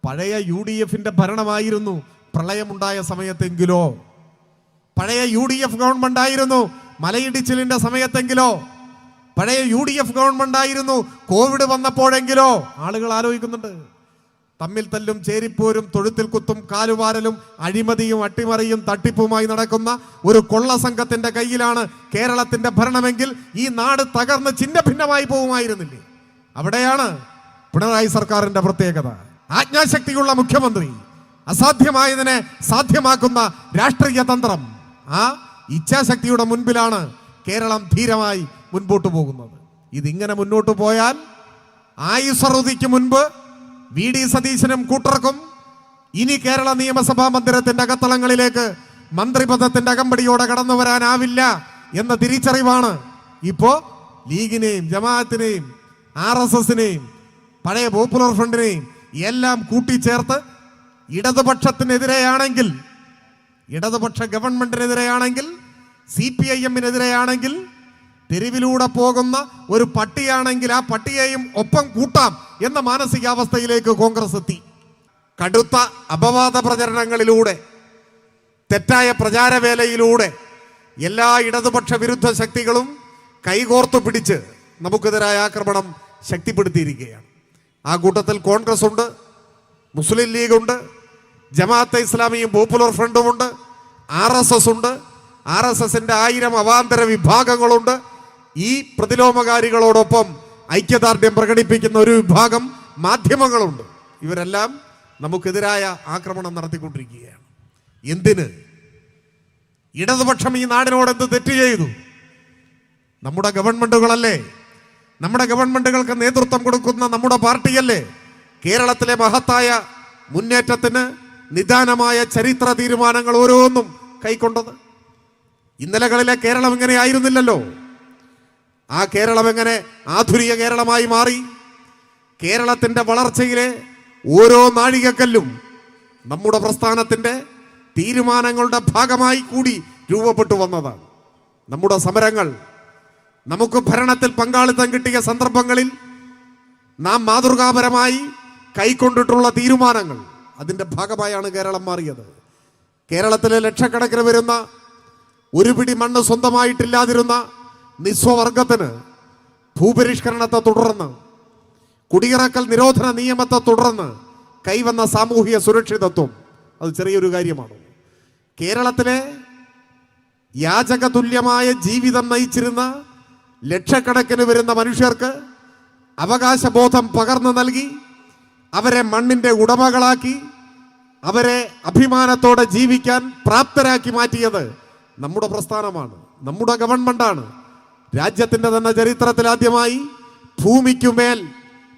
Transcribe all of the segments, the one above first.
പഴയ UDF ഭരണമായിരുന്നു പ്രളയമുണ്ടായ സമയത്തെങ്കിലോ, പഴയ UDF government ആയിരുന്നു മലയിടിച്ചിലിന്റെ സമയത്തെങ്കിലോ, പഴയ UDF ഗവൺമെന്റ് ആയിരുന്നു കോവിഡ് വന്നപ്പോഴെങ്കിലോ? ആളുകൾ ആലോചിക്കുന്നുണ്ട്. തമ്മിൽ തല്ലും ചേരിപ്പോരും തൊഴുത്തിൽ കുത്തും കാലുവാരലും അഴിമതിയും അട്ടിമറിയും തട്ടിപ്പുമായി നടക്കുന്ന ഒരു കൊള്ള സംഘത്തിന്റെ കയ്യിലാണ് കേരളത്തിന്റെ ഭരണമെങ്കിൽ ഈ നാട് തകർന്ന് ചിഹ്ന ഭിന്നമായി പോകുമായിരുന്നില്ലേ? അവിടെയാണ് പിണറായി സർക്കാരിന്റെ പ്രത്യേകത. ആജ്ഞാശക്തിയുള്ള മുഖ്യമന്ത്രി, അസാധ്യമായതിനെ സാധ്യമാക്കുന്ന രാഷ്ട്രീയ തന്ത്രം, ആ ഇച്ഛാശക്തിയുടെ മുൻപിലാണ് കേരളം ധീരമായി മുൻപോട്ട് പോകുന്നത്. ഇതിങ്ങനെ മുന്നോട്ട് പോയാൽ ആയുസ്സറുതിക്ക് മുൻപ് VD സതീശനും കൂട്ടർക്കും ഇനി കേരള നിയമസഭാ മന്ദിരത്തിന്റെ അകത്തളങ്ങളിലേക്ക് മന്ത്രിപദത്തിന്റെ അകമ്പടിയോടെ കടന്നു വരാനാവില്ല എന്ന തിരിച്ചറിവാണ് ഇപ്പോ ലീഗിനെയും ജമാഅത്തിനെയും RSSനെയും പഴയ പോപ്പുലർ ഫ്രണ്ടിനെയും എല്ലാം കൂട്ടിച്ചേർത്ത് ഇടതുപക്ഷത്തിനെതിരെയാണെങ്കിൽ, ഇടതുപക്ഷ ഗവൺമെന്റിനെതിരെയാണെങ്കിൽ, CPIM-നെതിരെയാണെങ്കിൽ, തെരുവിലൂടെ പോകുന്ന ഒരു പട്ടിയാണെങ്കിൽ ആ പട്ടിയെയും ഒപ്പം കൂട്ടാം എന്ന മാനസികാവസ്ഥയിലേക്ക് കോൺഗ്രസ് എത്തി. കടുത്ത അപവാദ പ്രചരണങ്ങളിലൂടെ, തെറ്റായ പ്രചാരവേലയിലൂടെ എല്ലാ ഇടതുപക്ഷ വിരുദ്ധ ശക്തികളും കൈകോർത്തു പിടിച്ച് നമുക്കെതിരായ ആക്രമണം ശക്തിപ്പെടുത്തിയിരിക്കുകയാണ്. ആ കൂട്ടത്തിൽ കോൺഗ്രസ് ഉണ്ട്, മുസ്ലിം ലീഗ് ഉണ്ട്, ജമാഅത്തെ ഇസ്ലാമിയും പോപ്പുലർ ഫ്രണ്ടും ഉണ്ട്, RSS ഉണ്ട്, RSSന്റെ 1000 അവാന്തര വിഭാഗങ്ങളുണ്ട്. ഈ പ്രതിലോമകാരികളോടൊപ്പം ഐക്യദാർഢ്യം പ്രകടിപ്പിക്കുന്ന ഒരു വിഭാഗം മാധ്യമങ്ങളുണ്ട്. ഇവരെല്ലാം നമുക്കെതിരായ ആക്രമണം നടത്തിക്കൊണ്ടിരിക്കുകയാണ്. എന്തിന്? ഇടതുപക്ഷം ഈ നാടിനോട് എന്ത് തെറ്റ് ചെയ്തു? നമ്മുടെ ഗവൺമെന്റുകളല്ലേ, നമ്മുടെ ഗവൺമെന്റുകൾക്ക് നേതൃത്വം കൊടുക്കുന്ന നമ്മുടെ പാർട്ടിയല്ലേ കേരളത്തിലെ മഹത്തായ മുന്നേറ്റത്തിന് നിദാനമായ ചരിത്ര തീരുമാനങ്ങൾ ഓരോന്നും കൈക്കൊണ്ടത്? ഇന്നലകളിലെ കേരളം ഇങ്ങനെ ആയിരുന്നില്ലല്ലോ. ആ കേരളം എങ്ങനെ ആധുനിക കേരളമായി മാറി? കേരളത്തിന്റെ വളർച്ചയിലെ ഓരോ നാഴികക്കല്ലും നമ്മുടെ പ്രസ്ഥാനത്തിന്റെ തീരുമാനങ്ങളുടെ ഭാഗമായി കൂടി രൂപപ്പെട്ടു വന്നതാണ്. നമ്മുടെ സമരങ്ങൾ, നമുക്ക് ഭരണത്തിൽ പങ്കാളിത്തം കിട്ടിയ സന്ദർഭങ്ങളിൽ നാം മാതൃകാപരമായി കൈക്കൊണ്ടിട്ടുള്ള തീരുമാനങ്ങൾ, അതിൻ്റെ ഭാഗമായാണ് കേരളം മാറിയത്. കേരളത്തിലെ ലക്ഷക്കണക്കിന് വരുന്ന ഒരു പിടി മണ്ണ് സ്വന്തമായിട്ടില്ലാതിരുന്ന നിസ്വവർഗത്തിന് ഭൂപരിഷ്കരണത്തെ തുടർന്ന്, കുടിയിറക്കൽ നിരോധന നിയമത്തെ തുടർന്ന് കൈവന്ന സാമൂഹിക സുരക്ഷിതത്വം അത് ചെറിയൊരു കാര്യമാണ്. കേരളത്തിലെ യാചക തുല്യമായ ജീവിതം നയിച്ചിരുന്ന ലക്ഷക്കണക്കിന് വരുന്ന മനുഷ്യർക്ക് അവകാശബോധം പകർന്നു നൽകി അവരെ മണ്ണിൻ്റെ ഉടമകളാക്കി അവരെ അഭിമാനത്തോടെ ജീവിക്കാൻ പ്രാപ്തരാക്കി മാറ്റിയത് നമ്മുടെ പ്രസ്ഥാനമാണ്, നമ്മുടെ ഗവൺമെന്റാണ്. രാജ്യത്തിൻ്റെ തന്നെ ചരിത്രത്തിൽ ആദ്യമായി ഭൂമിക്കുമേൽ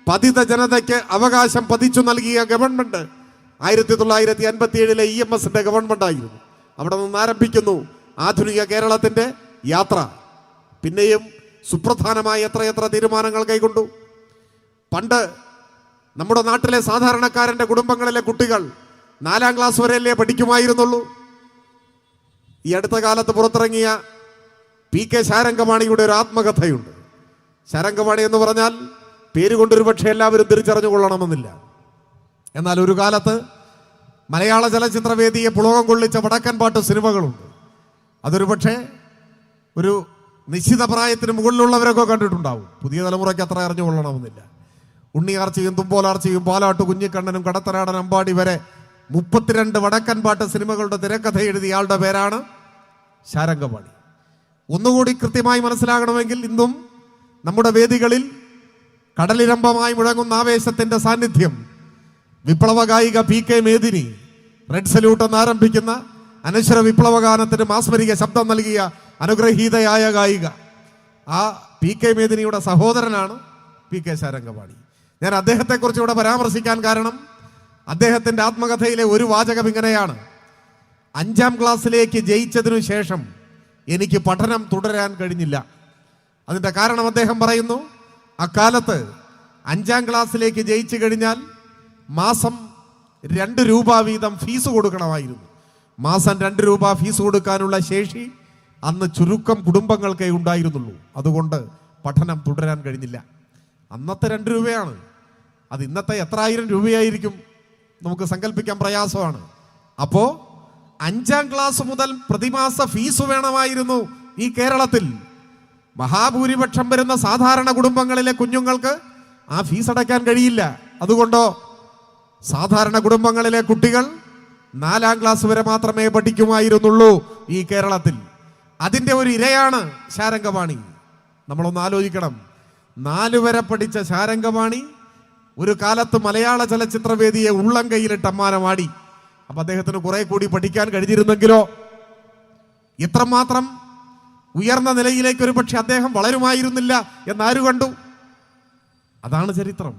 പതിത ജനതയ്ക്ക് അവകാശം പതിച്ചു നൽകിയ ഗവൺമെന്റ് 1957 EMSന്റെ ഗവൺമെന്റായിരുന്നു. അവിടെ നിന്ന് ആരംഭിക്കുന്നു ആധുനിക കേരളത്തിൻ്റെ യാത്ര. പിന്നെയും സുപ്രധാനമായ എത്രയെത്ര തീരുമാനങ്ങൾ കൈക്കൊണ്ടു. പണ്ട് നമ്മുടെ നാട്ടിലെ സാധാരണക്കാരൻ്റെ കുടുംബങ്ങളിലെ കുട്ടികൾ 4ാം ക്ലാസ് വരെയല്ലേ പഠിക്കുമായിരുന്നുള്ളൂ. ഈ അടുത്ത കാലത്ത് പുറത്തിറങ്ങിയ PK ശാരംഗപാണിയുടെ ഒരു ആത്മകഥയുണ്ട്. ശാരംഗപാണി എന്ന് പറഞ്ഞാൽ പേരുകൊണ്ടൊരു പക്ഷേ എല്ലാവരും തിരിച്ചറിഞ്ഞു കൊള്ളണമെന്നില്ല. എന്നാൽ ഒരു കാലത്ത് മലയാള ചലച്ചിത്രവേദിയെ പുളകം കൊള്ളിച്ച വടക്കൻ പാട്ട് സിനിമകളുണ്ട്. അതൊരു പക്ഷേ ഒരു നിശ്ചിത പ്രായത്തിന് മുകളിലുള്ളവരൊക്കെ കണ്ടിട്ടുണ്ടാവും. പുതിയ തലമുറയ്ക്ക് അത്ര അറിഞ്ഞു കൊള്ളണമെന്നില്ല. ഉണ്ണിയാർച്ചയും തുമ്പോലാർച്ചയും പാലാട്ട് കുഞ്ഞിക്കണ്ണനും കടത്തനാടൻ അമ്പാടി വരെ 32 വടക്കൻ പാട്ട് സിനിമകളുടെ തിരക്കഥ എഴുതിയ ആളുടെ പേരാണ് ശാരംഗപാണി. ഒന്നുകൂടി കൃത്യമായി മനസ്സിലാകണമെങ്കിൽ ഇന്നും നമ്മുടെ വേദികളിൽ കടലിരമ്പമായി മുഴങ്ങുന്ന ആവേശത്തിന്റെ സാന്നിധ്യം വിപ്ലവ ഗായിക PK മേദിനി, റെഡ് സല്യൂട്ട് എന്ന് ആരംഭിക്കുന്ന അനശ്വര വിപ്ലവഗാനത്തിന് മാസ്മരിക ശബ്ദം നൽകിയ അനുഗ്രഹീതയായ ഗായിക, ആ PK മേദിനിയുടെ സഹോദരനാണ് PK ശാരംഗപാണി. ഞാൻ അദ്ദേഹത്തെക്കുറിച്ച് ഇവിടെ പരാമർശിക്കാൻ കാരണം അദ്ദേഹത്തിൻ്റെ ആത്മകഥയിലെ ഒരു വാചകം ഇങ്ങനെയാണ്: 5ാം ക്ലാസ്സിലേക്ക് ജയിച്ചതിനു ശേഷം എനിക്ക് പഠനം തുടരാൻ കഴിഞ്ഞില്ല. അതിൻ്റെ കാരണം അദ്ദേഹം പറയുന്നു, അക്കാലത്ത് 5ാം ക്ലാസ്സിലേക്ക് ജയിച്ചു കഴിഞ്ഞാൽ മാസം 2 രൂപ വീതം ഫീസ് കൊടുക്കണമായിരുന്നു. മാസം 2 രൂപ ഫീസ് കൊടുക്കാനുള്ള ശേഷി അന്ന് ചുരുക്കം കുടുംബങ്ങൾക്കേ ഉണ്ടായിരുന്നുള്ളൂ. അതുകൊണ്ട് പഠനം തുടരാൻ കഴിഞ്ഞില്ല. അന്നത്തെ 2 രൂപയാണ്. അത് ഇന്നത്തെ എത്ര ആയിരം രൂപയായിരിക്കും നമുക്ക് സങ്കല്പിക്കാൻ പ്രയാസമാണ്. അപ്പോൾ 5ാം ക്ലാസ് മുതൽ പ്രതിമാസ ഫീസ് വേണമായിരുന്നു ഈ കേരളത്തിൽ. മഹാഭൂരിപക്ഷം വരുന്ന സാധാരണ കുടുംബങ്ങളിലെ കുഞ്ഞുങ്ങൾക്ക് ആ ഫീസ് അടയ്ക്കാൻ കഴിയില്ല. അതുകൊണ്ടോ സാധാരണ കുടുംബങ്ങളിലെ കുട്ടികൾ 4ാം ക്ലാസ് വരെ മാത്രമേ പഠിക്കുമായിരുന്നുള്ളൂ ഈ കേരളത്തിൽ. അതിൻ്റെ ഒരു ഇരയാണ് ശാരംഗപാണി. നമ്മളൊന്ന് ആലോചിക്കണം. 4 വരെ പഠിച്ച ശാരംഗപാണി ഒരു കാലത്ത് മലയാള ചലച്ചിത്രവേദിയെ ഉള്ളം കൈയിലിട്ട് അമ്മാനമാടി. അപ്പം അദ്ദേഹത്തിന് കുറെ കൂടി പഠിക്കാൻ കഴിഞ്ഞിരുന്നെങ്കിലോ ഇത്രമാത്രം ഉയർന്ന നിലയിലേക്ക് ഒരു പക്ഷെ അദ്ദേഹം വളരുമായിരുന്നില്ല എന്നാരു കണ്ടു? അതാണ് ചരിത്രം.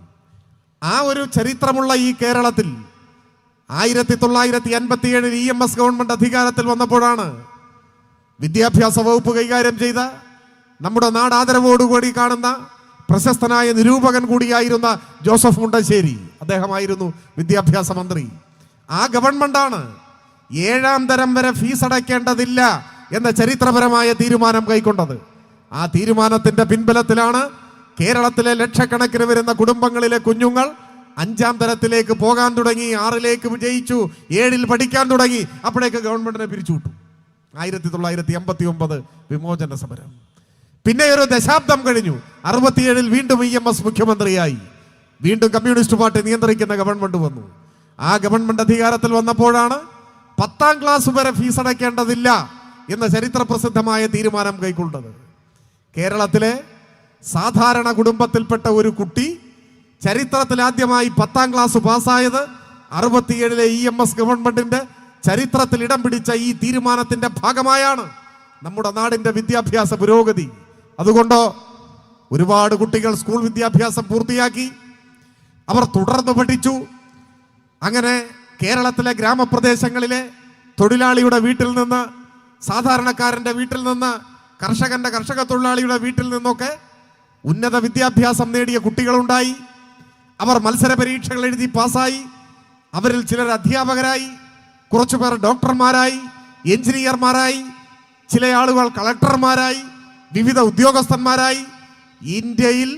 ആ ഒരു ചരിത്രമുള്ള ഈ കേരളത്തിൽ 1987 EMS ഗവൺമെന്റ് അധികാരത്തിൽ വന്നപ്പോഴാണ് വിദ്യാഭ്യാസ വകുപ്പ് കൈകാര്യം ചെയ്ത നമ്മുടെ നാട് ആദരവോടുകൂടി കാണുന്ന പ്രശസ്തനായ നിരൂപകൻ കൂടിയായിരുന്ന ജോസഫ് മുണ്ടശ്ശേരി, അദ്ദേഹമായിരുന്നു വിദ്യാഭ്യാസ മന്ത്രി. ആ ഗവൺമെന്റാണ് 7ാം തരം വരെ ഫീസ് അടയ്ക്കേണ്ടതില്ല എന്ന ചരിത്രപരമായ തീരുമാനം കൈക്കൊണ്ടത്. ആ തീരുമാനത്തിന്റെ പിൻബലത്തിലാണ് കേരളത്തിലെ ലക്ഷക്കണക്കിന് വരുന്ന കുടുംബങ്ങളിലെ കുഞ്ഞുങ്ങൾ 5ാം തരത്തിലേക്ക് പോകാൻ തുടങ്ങി, 6ലേക്ക് വിജയിച്ചു, 7ൽ പഠിക്കാൻ തുടങ്ങി. അപ്പോഴേക്ക് ഗവൺമെന്റിനെ പിരിച്ചുവിട്ടു. 1989 വിമോചന സമരം. പിന്നെ ഒരു ദശാബ്ദം കഴിഞ്ഞു. 67 വീണ്ടും EMS മുഖ്യമന്ത്രിയായി. വീണ്ടും കമ്മ്യൂണിസ്റ്റ് പാർട്ടി നിയന്ത്രിക്കുന്ന ഗവൺമെന്റ് വന്നു. ആ ഗവൺമെന്റ് അധികാരത്തിൽ വന്നപ്പോഴാണ് 10ാം ക്ലാസ് വരെ ഫീസ് അടയ്ക്കേണ്ടതില്ല എന്ന ചരിത്ര പ്രസിദ്ധമായ തീരുമാനം കൈക്കൊണ്ടത്. കേരളത്തിലെ സാധാരണ കുടുംബത്തിൽപ്പെട്ട ഒരു കുട്ടി ചരിത്രത്തിൽ ആദ്യമായി 10ാം ക്ലാസ് പാസ്സായത് 67 EMS ഗവൺമെന്റിന്റെ ചരിത്രത്തിൽ ഇടം പിടിച്ച ഈ തീരുമാനത്തിന്റെ ഭാഗമായാണ് നമ്മുടെ നാടിന്റെ വിദ്യാഭ്യാസ പുരോഗതി. അതുകൊണ്ടോ ഒരുപാട് കുട്ടികൾ സ്കൂൾ വിദ്യാഭ്യാസം പൂർത്തിയാക്കി, അവർ തുടർന്ന് പഠിച്ചു. അങ്ങനെ കേരളത്തിലെ ഗ്രാമപ്രദേശങ്ങളിലെ തൊഴിലാളിയുടെ വീട്ടിൽ നിന്ന്, സാധാരണക്കാരന്റെ വീട്ടിൽ നിന്ന്, കർഷക തൊഴിലാളിയുടെ വീട്ടിൽ നിന്നൊക്കെ ഉന്നത വിദ്യാഭ്യാസം നേടിയ കുട്ടികളുണ്ടായി. അവർ മത്സര പരീക്ഷകൾ എഴുതി പാസ്സായി. അവരിൽ ചിലർ അധ്യാപകരായി, കുറച്ചുപേർ ഡോക്ടർമാരായി, എഞ്ചിനീയർമാരായി, ചില ആളുകൾ കളക്ടർമാരായി, വിവിധ ഉദ്യോഗസ്ഥന്മാരായി. ഇന്ത്യയിൽ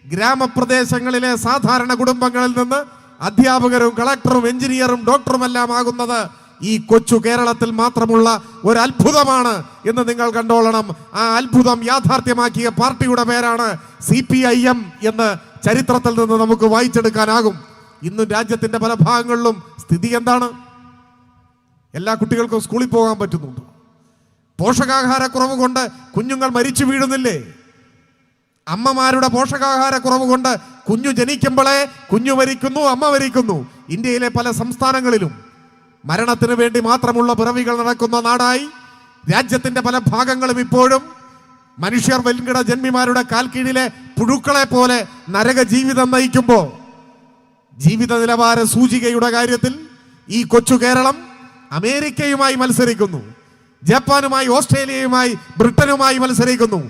ഗ്രാമപ്രദേശങ്ങളിലെ സാധാരണ കുടുംബങ്ങളിൽ നിന്ന് അധ്യാപകരും കളക്ടറും എഞ്ചിനീയറും ഡോക്ടറുമെല്ലാം ആകുന്നത് ഈ കൊച്ചു കേരളത്തിൽ മാത്രമുള്ള ഒരു അത്ഭുതമാണ് എന്ന് നിങ്ങൾ കണ്ടോളണം. ആ അത്ഭുതം യാഥാർത്ഥ്യമാക്കിയ പാർട്ടിയുടെ പേരാണ് CPIM എന്ന് ചരിത്രത്തിൽ നിന്ന് നമുക്ക് വായിച്ചെടുക്കാനാകും. ഇന്നും രാജ്യത്തിന്റെ പല ഭാഗങ്ങളിലും സ്ഥിതി എന്താണ്? എല്ലാ കുട്ടികൾക്കും സ്കൂളിൽ പോകാൻ പറ്റുന്നുണ്ട്. പോഷകാഹാരക്കുറവ് കൊണ്ട് കുഞ്ഞുങ്ങൾ മരിച്ചു വീഴുന്നില്ലേ? അമ്മമാരുടെ പോഷകാഹാരക്കുറവ് കൊണ്ട് കുഞ്ഞു ജനിക്കുമ്പോഴേ കുഞ്ഞു മരിക്കുന്നു, അമ്മ മരിക്കുന്നു. ഇന്ത്യയിലെ പല സംസ്ഥാനങ്ങളിലും മരണത്തിന് വേണ്ടി മാത്രമുള്ള പിറവികൾ നടക്കുന്ന നാടായി രാജ്യത്തിന്റെ പല ഭാഗങ്ങളും ഇപ്പോഴും മനുഷ്യർ വൻകിട ജന്മിമാരുടെ കാൽക്കീഴിലെ പുഴുക്കളെ പോലെ നരക ജീവിതം നയിക്കുമ്പോൾ ജീവിത നിലവാര സൂചികയുടെ കാര്യത്തിൽ ഈ കൊച്ചു കേരളം അമേരിക്കയുമായി മത്സരിക്കുന്നു, ജപ്പാനുമായി, ഓസ്ട്രേലിയയുമായി, ബ്രിട്ടനുമായി മത്സരിക്കുന്നു.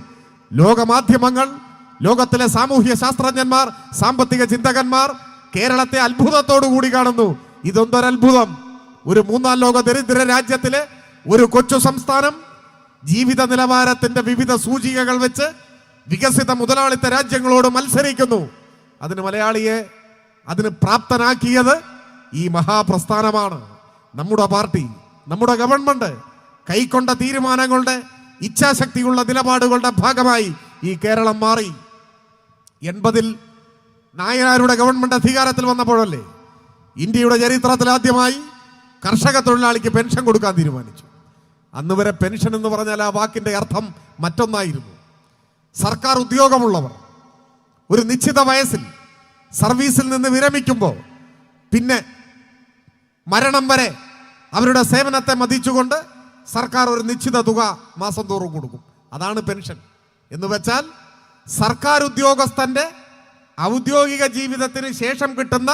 ലോകമാധ്യമങ്ങൾ, ലോകത്തിലെ സാമൂഹ്യ ശാസ്ത്രജ്ഞന്മാർ, സാമ്പത്തിക ചിന്തകന്മാർ കേരളത്തെ അത്ഭുതത്തോടു കൂടി കാണുന്നു. ഇതൊന്നൊരത്ഭുതം. ഒരു 3ാം ലോക ദരിദ്ര രാജ്യത്തിലെ ഒരു കൊച്ചു സംസ്ഥാനം ജീവിത നിലവാരത്തിന്റെ വിവിധ സൂചികകൾ വെച്ച് വികസിത മുതലാളിത്ത രാജ്യങ്ങളോട് മത്സരിക്കുന്നു. അതിന് മലയാളിയെ അതിന് പ്രാപ്തനാക്കിയത് ഈ മഹാപ്രസ്ഥാനമാണ്. നമ്മുടെ പാർട്ടി, നമ്മുടെ ഗവൺമെന്റ് കൈക്കൊണ്ട തീരുമാനങ്ങളുടെ, ഇച്ഛാശക്തിയുള്ള നിലപാടുകളുടെ ഭാഗമായി ഈ കേരളം മാറി. 80-ൽ നായനാരുടെ ഗവൺമെന്റ് അധികാരത്തിൽ വന്നപ്പോഴല്ലേ ഇന്ത്യയുടെ ചരിത്രത്തിൽ ആദ്യമായി കർഷക തൊഴിലാളിക്ക് പെൻഷൻ കൊടുക്കാൻ തീരുമാനിച്ചു. അന്ന് വരെ പെൻഷൻ എന്ന് പറഞ്ഞാൽ ആ വാക്കിന്റെ അർത്ഥം മറ്റൊന്നായിരുന്നു. സർക്കാർ ഉദ്യോഗമുള്ളവർ ഒരു നിശ്ചിത വയസ്സിൽ സർവീസിൽ നിന്ന് വിരമിക്കുമ്പോൾ പിന്നെ മരണം വരെ അവരുടെ സേവനത്തെ മതിച്ചുകൊണ്ട് സർക്കാർ ഒരു നിശ്ചിത തുക മാസം തോറും കൊടുക്കും. അതാണ് പെൻഷൻ എന്ന് വെച്ചാൽ സർക്കാർ ഉദ്യോഗസ്ഥന്റെ ഔദ്യോഗിക ജീവിതത്തിന് ശേഷം കിട്ടുന്ന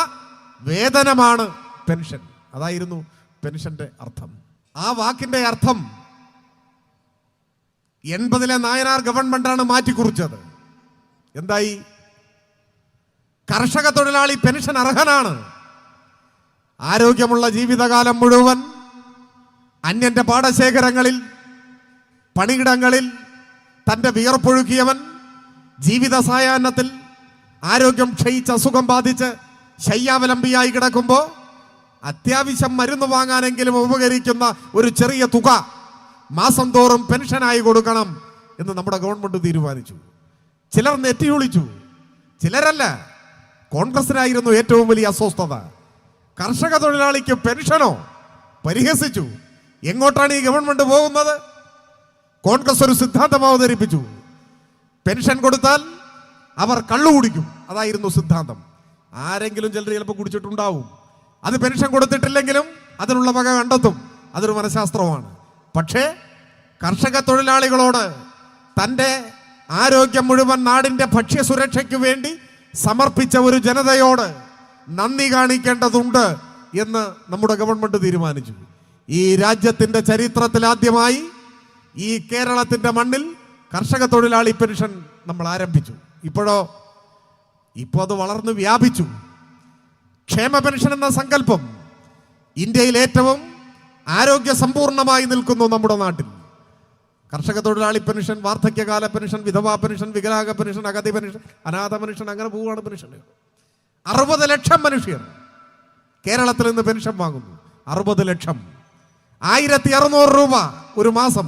വേതനമാണ് പെൻഷൻ. അതായിരുന്നു പെൻഷന്റെ അർത്ഥം. ആ വാക്കിന്റെ അർത്ഥം 80-ലെ നായനാർ ഗവൺമെന്റാണ് മാറ്റിക്കുറിച്ചത്. എന്തായി? കർഷക തൊഴിലാളി പെൻഷൻ അർഹനാണ്. ആരോഗ്യമുള്ള ജീവിതകാലം മുഴുവൻ അന്യന്റെ പാടശേഖരങ്ങളിൽ, പണിയിടങ്ങളിൽ തൻ്റെ വിയർപ്പൊഴുക്കിയവൻ ജീവിത സായാഹ്നത്തിൽ ആരോഗ്യം ക്ഷയിച്ച് അസുഖം ബാധിച്ച് ശയ്യാവലംബിയായി കിടക്കുമ്പോൾ അത്യാവശ്യം മരുന്ന് വാങ്ങാനെങ്കിലും ഉപകരിക്കുന്ന ഒരു ചെറിയ തുക മാസം തോറും പെൻഷനായി കൊടുക്കണം എന്ന് നമ്മുടെ ഗവൺമെന്റ് തീരുമാനിച്ചു. ചിലർ നെറ്റിയൊളിച്ചു, ചിലരല്ല. കോൺഗ്രസിനായിരുന്നു ഏറ്റവും വലിയ അസ്വസ്ഥത. കർഷക തൊഴിലാളിക്ക് പെൻഷനോ പരിഹസിച്ചു. എങ്ങോട്ടാണ് ഈ ഗവൺമെന്റ് പോകുന്നത്? കോൺഗ്രസ് ഒരു സിദ്ധാന്തം അവതരിപ്പിച്ചു. പെൻഷൻ കൊടുത്താൽ അവർ കള്ളു കുടിക്കും. അതായിരുന്നു സിദ്ധാന്തം. ആരെങ്കിലും ചിലർ ചിലപ്പോൾ കുടിച്ചിട്ടുണ്ടാവും. അത് പെൻഷൻ കൊടുത്തിട്ടില്ലെങ്കിലും അതിനുള്ള വക കണ്ടെത്തും. അതൊരു മനഃശാസ്ത്രമാണ്. പക്ഷേ കർഷക തൊഴിലാളികളോട് തൻ്റെ ആരോഗ്യം മുഴുവൻ നാടിൻ്റെ ഭക്ഷ്യസുരക്ഷയ്ക്ക് വേണ്ടി സമർപ്പിച്ച ഒരു ജനതയോട് നന്ദി കാണിക്കേണ്ടതുണ്ട് എന്ന് നമ്മുടെ ഗവൺമെന്റ് തീരുമാനിച്ചു. ഈ രാജ്യത്തിൻ്റെ ചരിത്രത്തിൽ ആദ്യമായി ഈ കേരളത്തിൻ്റെ മണ്ണിൽ കർഷക തൊഴിലാളി പെൻഷൻ നമ്മൾ ആരംഭിച്ചു. ഇപ്പോൾ അത് വളർന്ന് വ്യാപിച്ചു. ക്ഷേമ പെൻഷൻ എന്ന സങ്കല്പം ഇന്ത്യയിൽ ഏറ്റവും ആരോഗ്യ സമ്പൂർണമായി നിൽക്കുന്നു നമ്മുടെ നാട്ടിൽ. കർഷക തൊഴിലാളി പെൻഷൻ, വാർദ്ധക്യകാല പെൻഷൻ, വിധവാ പെൻഷൻ, വികലാംഗ പെൻഷൻ, അഗതി പെൻഷൻ, അനാഥ പെൻഷൻ, അങ്ങനെ പോവുകയാണ് പെൻഷനുകൾ. 60 ലക്ഷം മനുഷ്യർ കേരളത്തിൽ നിന്ന് പെൻഷൻ വാങ്ങുന്നു. 60 ലക്ഷം. 1600 രൂപ ഒരു മാസം.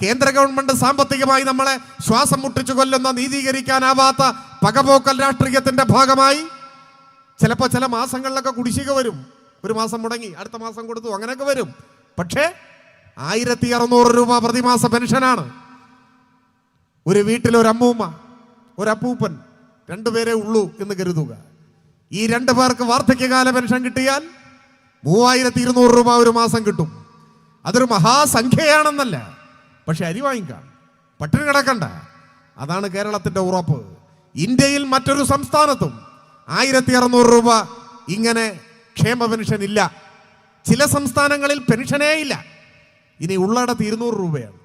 കേന്ദ്ര ഗവൺമെന്റ് സാമ്പത്തികമായി നമ്മളെ ശ്വാസം മുട്ടിച്ചു കൊല്ലുന്ന, നീതീകരിക്കാനാവാത്ത പകപോക്കൽ രാഷ്ട്രീയത്തിന്റെ ഭാഗമായി ചിലപ്പോൾ ചില മാസങ്ങളിലൊക്കെ കുടിശ്ശിക വരും. ഒരു മാസം മുടങ്ങി, അടുത്ത മാസം കൊടുത്തു, അങ്ങനെയൊക്കെ വരും. പക്ഷേ 1600 രൂപ പ്രതിമാസ പെൻഷനാണ്. ഒരു വീട്ടിൽ ഒരു അമ്മൂമ്മ, ഒരു അപ്പൂപ്പൻ, 2 പേരേ ഉള്ളൂ എന്ന് കരുതുക. ഈ 2 പേർക്ക് വാർദ്ധക്യകാല പെൻഷൻ കിട്ടിയാൽ 3200 രൂപ ഒരു മാസം കിട്ടും. അതൊരു മഹാസംഖ്യയാണെന്നല്ല, പക്ഷെ അരി വാങ്ങിക്കാം, പട്ടിണി കിടക്കണ്ട. അതാണ് കേരളത്തിന്റെ ഉറപ്പ്. ഇന്ത്യയിൽ മറ്റൊരു സംസ്ഥാനത്തും 1600 രൂപ ഇങ്ങനെ ക്ഷേമ പെൻഷൻ ഇല്ല. ചില സംസ്ഥാനങ്ങളിൽ പെൻഷനേ ഇല്ല. ഇനി ഉള്ളിടത്ത് 200 രൂപയാണ്.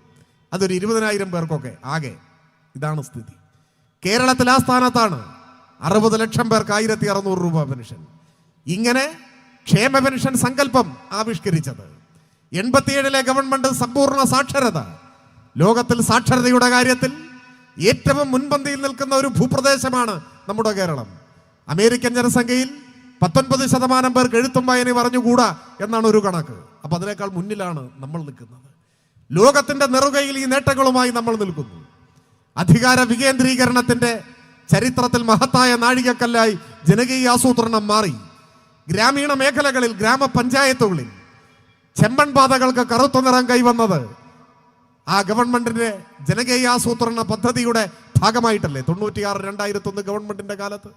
അതൊരു 20,000 പേർക്കൊക്കെ ആകെ. ഇതാണ് സ്ഥിതി. കേരളത്തിൽ ആ സ്ഥാനത്താണ് 60 ലക്ഷം പേർക്ക് 1600 രൂപ പെൻഷൻ. ഇങ്ങനെ ക്ഷേമ പെൻഷൻ സങ്കല്പം ആവിഷ്കരിച്ചത് 87-ലെ ഗവൺമെന്റ് സമ്പൂർണ്ണ സാക്ഷരത. ലോകത്തിൽ സാക്ഷരതയുടെ കാര്യത്തിൽ ഏറ്റവും മുൻപന്തിയിൽ നിൽക്കുന്ന ഒരു ഭൂപ്രദേശമാണ് നമ്മുടെ കേരളം. അമേരിക്കൻ ജനസംഖ്യയിൽ 19% പേർക്ക് എഴുത്തും വായനയും അറിഞ്ഞുകൂടാ എന്നാണ് ഒരു കണക്ക്. അപ്പൊ അതിനേക്കാൾ മുന്നിലാണ് നമ്മൾ നിൽക്കുന്നത്. ലോകത്തിന്റെ നെറുകയിൽ ഈ നേട്ടങ്ങളുമായി നമ്മൾ നിൽക്കുന്നു. അധികാര വികേന്ദ്രീകരണത്തിന്റെ ചരിത്രത്തിൽ മഹത്തായ നാഴികക്കല്ലായി ജനകീയ ആസൂത്രണം മാറി. ഗ്രാമീണ മേഖലകളിൽ, ഗ്രാമപഞ്ചായത്തുകളിൽ ചെമ്മൺ പാതകൾക്ക് കറുത്ത നിറം കൈവന്നത് ആ ഗവൺമെന്റിന്റെ ജനകീയ ആസൂത്രണ പദ്ധതിയുടെ ഭാഗമായിട്ടല്ലേ? 96-2001 ഗവൺമെന്റിന്റെ കാലത്ത്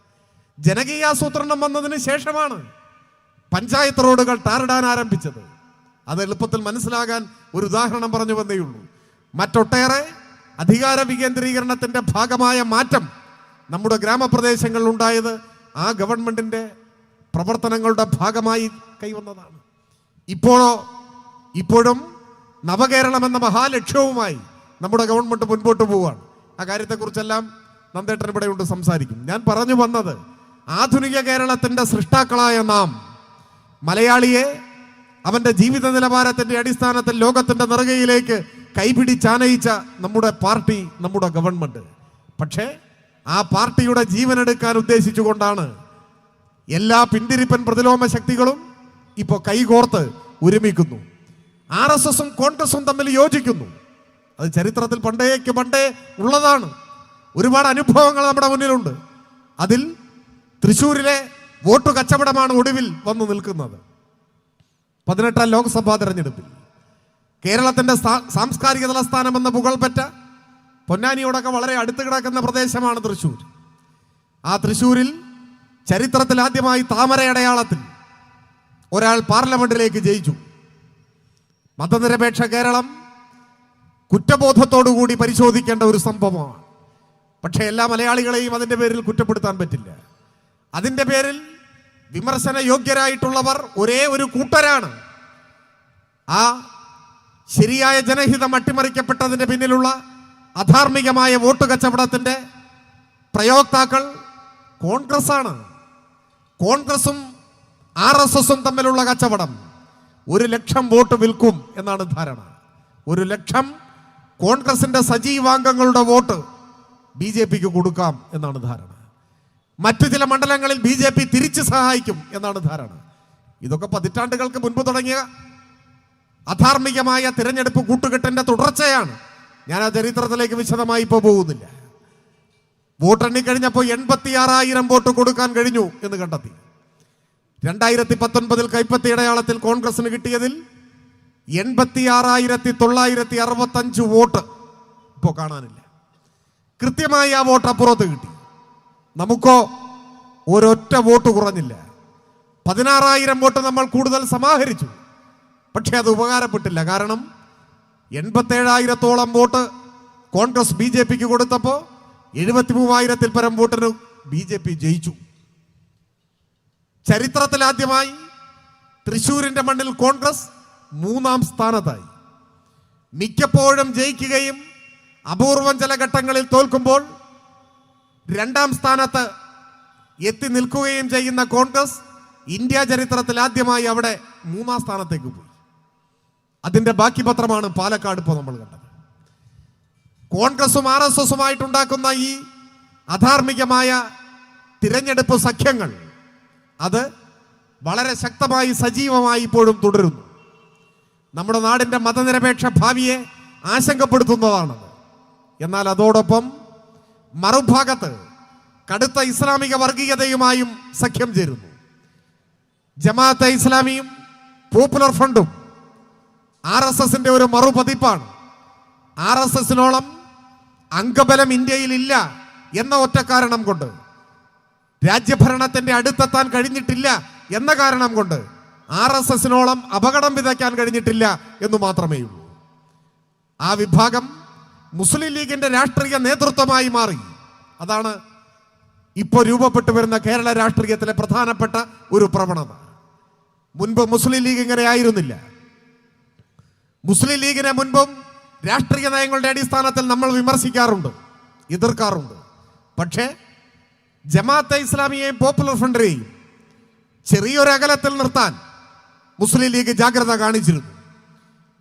ജനകീയാസൂത്രണം വന്നതിന് ശേഷമാണ് പഞ്ചായത്ത് റോഡുകൾ ടാറിടാൻ ആരംഭിച്ചത്. അത് എളുപ്പത്തിൽ മനസ്സിലാകാൻ ഒരു ഉദാഹരണം പറഞ്ഞു വന്നേയുള്ളൂ. മറ്റൊട്ടേറെ അധികാര വികേന്ദ്രീകരണത്തിന്റെ ഭാഗമായ മാറ്റം നമ്മുടെ ഗ്രാമപ്രദേശങ്ങളിൽ ഉണ്ടായത് ആ ഗവൺമെന്റിന്റെ പ്രവർത്തനങ്ങളുടെ ഭാഗമായി കൈവന്നതാണ്. ഇപ്പോഴും നവകേരളം എന്ന മഹാലക്ഷ്യവുമായി നമ്മുടെ ഗവൺമെന്റ് മുൻപോട്ട് പോവുകയാണ്. ആ കാര്യത്തെക്കുറിച്ചെല്ലാം നന്ദേട്ടൻ ഇവിടെയുണ്ട്, സംസാരിക്കും. ഞാൻ പറഞ്ഞു വന്നത്, ആധുനിക കേരളത്തിന്റെ സൃഷ്ടാക്കളായ നാം മലയാളിയെ അവന്റെ ജീവിത നിലവാരത്തിന്റെ അടിസ്ഥാനത്തിൽ ലോകത്തിന്റെ നെറുകയിലേക്ക് കൈപിടിച്ചാനയിച്ച നമ്മുടെ പാർട്ടി, നമ്മുടെ ഗവൺമെന്റ്. പക്ഷേ ആ പാർട്ടിയുടെ ജീവനെടുക്കാൻ ഉദ്ദേശിച്ചുകൊണ്ടാണ് എല്ലാ പിന്തിരിപ്പൻ പ്രതിലോമ ശക്തികളും ഇപ്പോൾ കൈകോർത്ത് ഒരുമിക്കുന്നു. RSSും കോൺഗ്രസും തമ്മിൽ യോജിക്കുന്നു. അത് ചരിത്രത്തിൽ പണ്ടേ ഉള്ളതാണ്. ഒരുപാട് അനുഭവങ്ങൾ നമ്മുടെ മുന്നിലുണ്ട്. അതിൽ തൃശ്ശൂരിലെ വോട്ട് കച്ചവടമാണ് ഒടുവിൽ വന്നു നിൽക്കുന്നത്. 18ാം ലോക്സഭാ തെരഞ്ഞെടുപ്പിൽ കേരളത്തിന്റെ സാംസ്കാരിക തലസ്ഥാനം എന്ന പുകൾപെറ്റ പൊന്നാനിയോടൊക്കെ വളരെ അടുത്ത് കിടക്കുന്ന പ്രദേശമാണ് തൃശ്ശൂർ. ആ തൃശ്ശൂരിൽ ചരിത്രത്തിൽ ആദ്യമായി താമരയടയാളത്തിൽ ഒരാൾ പാർലമെന്റിലേക്ക് ജയിച്ചു. മതനിരപേക്ഷ കേരളം കുറ്റബോധത്തോടുകൂടി പരിശോധിക്കേണ്ട ഒരു സംഭവമാണ്. പക്ഷേ എല്ലാ മലയാളികളെയും അതിൻ്റെ പേരിൽ കുറ്റപ്പെടുത്താൻ പറ്റില്ല. അതിൻ്റെ പേരിൽ വിമർശന യോഗ്യരായിട്ടുള്ളവർ ഒരേ ഒരു കൂട്ടരാണ്. ആ ശരിയായ ജനഹിതം അട്ടിമറിക്കപ്പെട്ടതിൻ്റെ പിന്നിലുള്ള അധാർമികമായ വോട്ട് കച്ചവടത്തിൻ്റെ പ്രയോക്താക്കൾ കോൺഗ്രസ്സാണ്. കോൺഗ്രസും RSSും തമ്മിലുള്ള കച്ചവടം 1,00,000 വോട്ട് വിൽക്കും എന്നാണ് ധാരണ. 1,00,000 കോൺഗ്രസിന്റെ സജീവാംഗങ്ങളുടെ വോട്ട് BJPക്ക് കൊടുക്കാം എന്നാണ് ധാരണ. മറ്റു ചില മണ്ഡലങ്ങളിൽ BJP തിരിച്ചു സഹായിക്കും എന്നാണ് ധാരണ. ഇതൊക്കെ പതിറ്റാണ്ടുകൾക്ക് മുൻപ് തുടങ്ങിയ അധാർമികമായ തിരഞ്ഞെടുപ്പ് കൂട്ടുകെട്ടിന്റെ തുടർച്ചയാണ്. ഞാൻ ആ ചരിത്രത്തിലേക്ക് വിശദമായി ഇപ്പോൾ പോകുന്നില്ല. വോട്ടെണ്ണി കഴിഞ്ഞപ്പോൾ 86,000 വോട്ട് കൊടുക്കാൻ കഴിഞ്ഞു എന്ന് കണ്ടെത്തി. 2019 കൈപ്പത്തി അടയാളത്തിൽ കോൺഗ്രസിന് കിട്ടിയതിൽ 86,965 വോട്ട് ഇപ്പോൾ കാണാനില്ല. കൃത്യമായി ആ വോട്ട് അപ്പുറത്ത് കിട്ടി. നമുക്കോ ഒരൊറ്റ വോട്ട് കുറഞ്ഞില്ല. 16,000 വോട്ട് നമ്മൾ കൂടുതൽ സമാഹരിച്ചു. പക്ഷെ അത് ഉപകാരപ്പെട്ടില്ല. കാരണം 87,000-ഓളം വോട്ട് കോൺഗ്രസ് BJPക്ക് കൊടുത്തപ്പോൾ 73,000-ൽ പരം വോട്ടിന് BJP ജയിച്ചു. ചരിത്രത്തിലാദ്യമായി തൃശ്ശൂരിന്റെ മണ്ണിൽ കോൺഗ്രസ് 3-ാം സ്ഥാനത്തായി. മിക്കപ്പോഴും ജയിക്കുകയും അപൂർവം ചില ഘട്ടങ്ങളിൽ തോൽക്കുമ്പോൾ 2-ാം സ്ഥാനത്ത് എത്തി നിൽക്കുകയും ചെയ്യുന്ന കോൺഗ്രസ് ഇന്ത്യ ചരിത്രത്തിൽ ആദ്യമായി അവിടെ 3-ാം സ്ഥാനത്തേക്ക് പോയി. അതിന്റെ ബാക്കി പത്രമാണ് പാലക്കാട് ഇപ്പോൾ നമ്മൾ കണ്ടത്. കോൺഗ്രസും RSSുമായിട്ടുണ്ടാക്കുന്ന ഈ അധാർമികമായ തിരഞ്ഞെടുപ്പ് സഖ്യങ്ങൾ അത് വളരെ ശക്തമായി സജീവമായി ഇപ്പോഴും തുടരുന്നു. നമ്മുടെ നാടിന്റെ മതനിരപേക്ഷ ഭാവിയെ ആശങ്കപ്പെടുത്തുന്നതാണ്. എന്നാൽ അതോടൊപ്പം മറുഭാഗത്ത് കടുത്ത ഇസ്ലാമിക വർഗീയതയുമായും സഖ്യം ചേരുന്നു. ജമാഅത്തെ ഇസ്ലാമിയും പോപ്പുലർ ഫ്രണ്ടും RSSന്റെ ഒരു മറുപതിപ്പാണ്. RSSനോളം അംഗബലം ഇന്ത്യയിൽ ഇല്ല എന്ന ഒറ്റ കാരണം കൊണ്ട്, രാജ്യഭരണത്തിന്റെ അടുത്തെത്താൻ കഴിഞ്ഞിട്ടില്ല എന്ന കാരണം കൊണ്ട് RSSനോളം അപകടം വിതയ്ക്കാൻ കഴിഞ്ഞിട്ടില്ല എന്ന് മാത്രമേ ഉള്ളൂ. ആ വിഭാഗം മുസ്ലിം ലീഗിന്റെ രാഷ്ട്രീയ നേതൃത്വമായി മാറി. അതാണ് ഇപ്പോൾ രൂപപ്പെട്ടു വരുന്ന കേരള രാഷ്ട്രീയത്തിലെ പ്രധാനപ്പെട്ട ഒരു പ്രവണത. മുൻപ് മുസ്ലിം ലീഗ് ഇങ്ങനെ ആയിരുന്നില്ല. മുസ്ലിം ലീഗിനെ മുൻപും രാഷ്ട്രീയ നയങ്ങളുടെ അടിസ്ഥാനത്തിൽ നമ്മൾ വിമർശിക്കാറുണ്ട്, എതിർക്കാറുണ്ട്. പക്ഷേ ജമാഅത്തെ ഇസ്ലാമിയെയും പോപ്പുലർ ഫ്രണ്ടിനെയും ചെറിയൊരു അകലത്തിൽ നിർത്താൻ മുസ്ലിം ലീഗ് ജാഗ്രത കാണിച്ചിരുന്നു.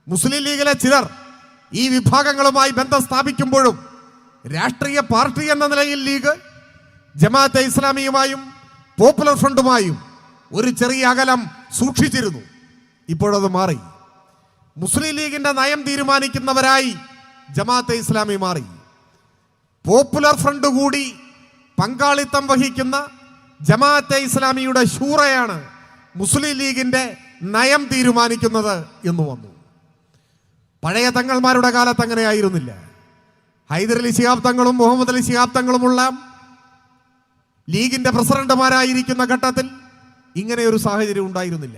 മുസ്ലിം ലീഗിലെ ചിലർ ഈ വിഭാഗങ്ങളുമായി ബന്ധം സ്ഥാപിക്കുമ്പോഴും രാഷ്ട്രീയ പാർട്ടി എന്ന നിലയിൽ ലീഗ് ജമാഅത്തെ ഇസ്ലാമിയുമായും പോപ്പുലർ ഫ്രണ്ടുമായും ഒരു ചെറിയ അകലം സൂക്ഷിച്ചിരുന്നു. ഇപ്പോഴത് മാറി. മുസ്ലിം ലീഗിന്റെ നയം തീരുമാനിക്കുന്നവരായി ജമാഅത്തെ ഇസ്ലാമി മാറി. പോപ്പുലർ ഫ്രണ്ട് കൂടി പങ്കാളിത്തം വഹിക്കുന്ന ജമാഅത്തെ ഇസ്ലാമിയുടെ ശൂറയാണ് മുസ്ലിം ലീഗിന്റെ നയം തീരുമാനിക്കുന്നത് എന്ന് വന്നു. പഴയ തങ്ങൾമാരുടെ കാലത്ത് അങ്ങനെ ആയിരുന്നില്ല. ഹൈദരലി ശിഹാബ് തങ്ങളും മുഹമ്മദ് അലി ശിഹാബ് തങ്ങളുമുള്ള ലീഗിന്റെ പ്രസിഡന്റുമാരായിരിക്കുന്ന ഘട്ടത്തിൽ ഇങ്ങനെ ഒരു സാഹചര്യം ഉണ്ടായിരുന്നില്ല.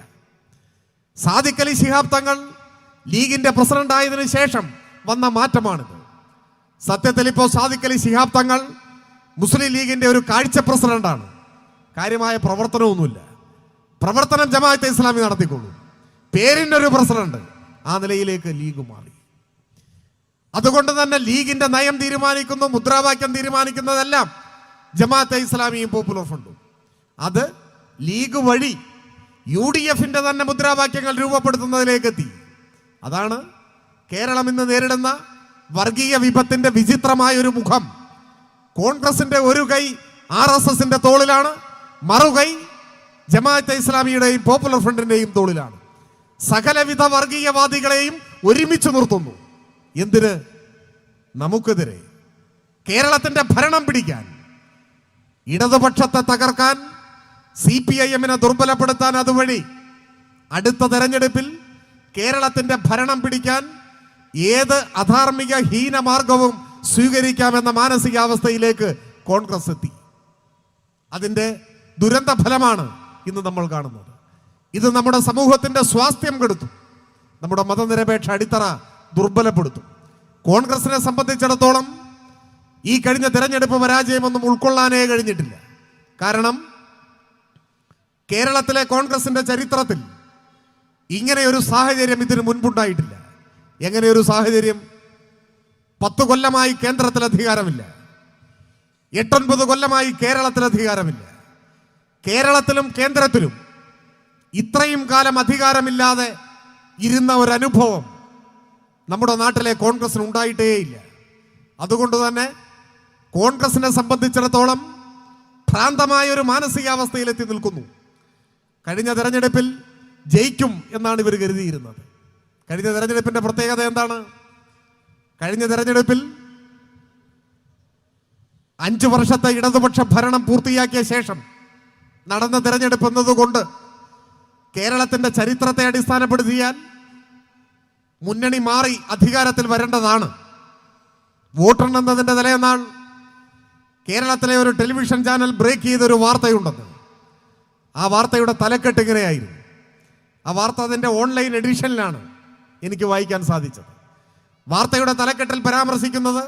സാദിഖ് അലി ശിഹാബ് തങ്ങൾ ലീഗിന്റെ പ്രസിഡന്റ് ആയതിനു ശേഷം വന്ന മാറ്റമാണിത്. സത്യത്തിൽ ഇപ്പോൾ സാദിഖ് അലി ശിഹാബ് തങ്ങൾ മുസ്ലിം ലീഗിന്റെ ഒരു കാഴ്ച പ്രസിഡന്റാണ്. കാര്യമായ പ്രവർത്തനമൊന്നുമില്ല. പ്രവർത്തനം ജമാഅത്തെ ഇസ്ലാമി നടത്തിക്കൊള്ളൂ. പേരിന്റെ ഒരു പ്രസിഡന്റ്. ആ നിലയിലേക്ക് ലീഗ് മാറി. അതുകൊണ്ട് തന്നെ ലീഗിന്റെ നയം തീരുമാനിക്കുന്നു, മുദ്രാവാക്യം തീരുമാനിക്കുന്നതെല്ലാം ജമാഅത്തെ ഇസ്ലാമിയും പോപ്പുലർ ഫ്രണ്ടും. അത് ലീഗ് വഴി UDFന്റെ തന്നെ മുദ്രാവാക്യങ്ങൾ രൂപപ്പെടുത്തുന്നതിലേക്ക് എത്തി. അതാണ് കേരളം ഇന്ന് നേരിടുന്ന വർഗീയ വിപത്തിന്റെ വിചിത്രമായ ഒരു മുഖം. കോൺഗ്രസിന്റെ ഒരു കൈ RSSന്റെ തോളിലാണ്, മറുകൈ ജമാഅത്തെ ഇസ്ലാമിയുടെയും പോപ്പുലർ ഫ്രണ്ടിന്റെയും തോളിലാണ്. സകലവിധ വർഗീയവാദികളെയും ഒരുമിച്ച് നിർത്തുന്നു. എന്തിന്? നമുക്കെതിരെ കേരളത്തിന്റെ ഭരണം പിടിക്കാൻ, ഇടതുപക്ഷത്തെ തകർക്കാൻ, CPIMനെ ദുർബലപ്പെടുത്താൻ, അതുവഴി അടുത്ത തെരഞ്ഞെടുപ്പിൽ കേരളത്തിന്റെ ഭരണം പിടിക്കാൻ ഏത് അധാർമിക ഹീനമാർഗവും സ്വീകരിക്കാമെന്ന മാനസികാവസ്ഥയിലേക്ക് കോൺഗ്രസ് എത്തി. അതിന്റെ ദുരന്ത ഫലമാണ് ഇന്ന് നമ്മൾ കാണുന്നത്. ഇത് നമ്മുടെ സമൂഹത്തിന്റെ സ്വാസ്ഥ്യം കെടുത്തും, നമ്മുടെ മതനിരപേക്ഷ അടിത്തറ ദുർബലപ്പെടുത്തും. കോൺഗ്രസിനെ സംബന്ധിച്ചിടത്തോളം ഈ കഴിഞ്ഞ തെരഞ്ഞെടുപ്പ് പരാജയമൊന്നും ഉൾക്കൊള്ളാനേ കഴിഞ്ഞിട്ടില്ല. കാരണം കേരളത്തിലെ കോൺഗ്രസിന്റെ ചരിത്രത്തിൽ ഇങ്ങനെയൊരു സാഹചര്യം ഇതിനു മുൻപുണ്ടായിട്ടില്ല. എങ്ങനെയൊരു സാഹചര്യം? 10 കൊല്ലമായി കേന്ദ്രത്തിൽ അധികാരമില്ല, 8-9 കൊല്ലമായി കേരളത്തിൽ അധികാരമില്ല. കേരളത്തിലും കേന്ദ്രത്തിലും ഇത്രയും കാലം അധികാരമില്ലാതെ ഇരുന്ന ഒരു അനുഭവം നമ്മുടെ നാട്ടിലെ കോൺഗ്രസിന് ഉണ്ടായിട്ടേയില്ല. അതുകൊണ്ട് തന്നെ കോൺഗ്രസിനെ സംബന്ധിച്ചിടത്തോളം ഭ്രാന്തമായ ഒരു മാനസികാവസ്ഥയിലെത്തി നിൽക്കുന്നു. കഴിഞ്ഞ തെരഞ്ഞെടുപ്പിൽ ജയിക്കും എന്നാണ് ഇവർ കരുതിയിരുന്നത്. കഴിഞ്ഞ തെരഞ്ഞെടുപ്പിന്റെ പ്രത്യേകത എന്താണ്? കഴിഞ്ഞ തെരഞ്ഞെടുപ്പിൽ 5 വർഷത്തെ ഇടതുപക്ഷ ഭരണം പൂർത്തിയാക്കിയ ശേഷം നടന്ന തെരഞ്ഞെടുപ്പ് എന്നതുകൊണ്ട് കേരളത്തിന്റെ ചരിത്രത്തെ അടിസ്ഥാനപ്പെടുത്തിയാൽ മുന്നണി മാറി അധികാരത്തിൽ വരേണ്ടതാണ്. വോട്ടെണ്ണുന്നതിന്റെ തലേന്നാൾ കേരളത്തിലെ ഒരു ടെലിവിഷൻ ചാനൽ ബ്രേക്ക് ചെയ്തൊരു വാർത്തയുണ്ടെന്ന്. ആ വാർത്തയുടെ തലക്കെട്ട് ഇങ്ങനെയായിരുന്നു. ആ വാർത്ത അതിൻ്റെ ഓൺലൈൻ എഡിഷനിലാണ് എനിക്ക് വായിക്കാൻ സാധിച്ചത്. വാർത്തയുടെ തലക്കെട്ടിൽ പരാമർശിക്കുന്നത്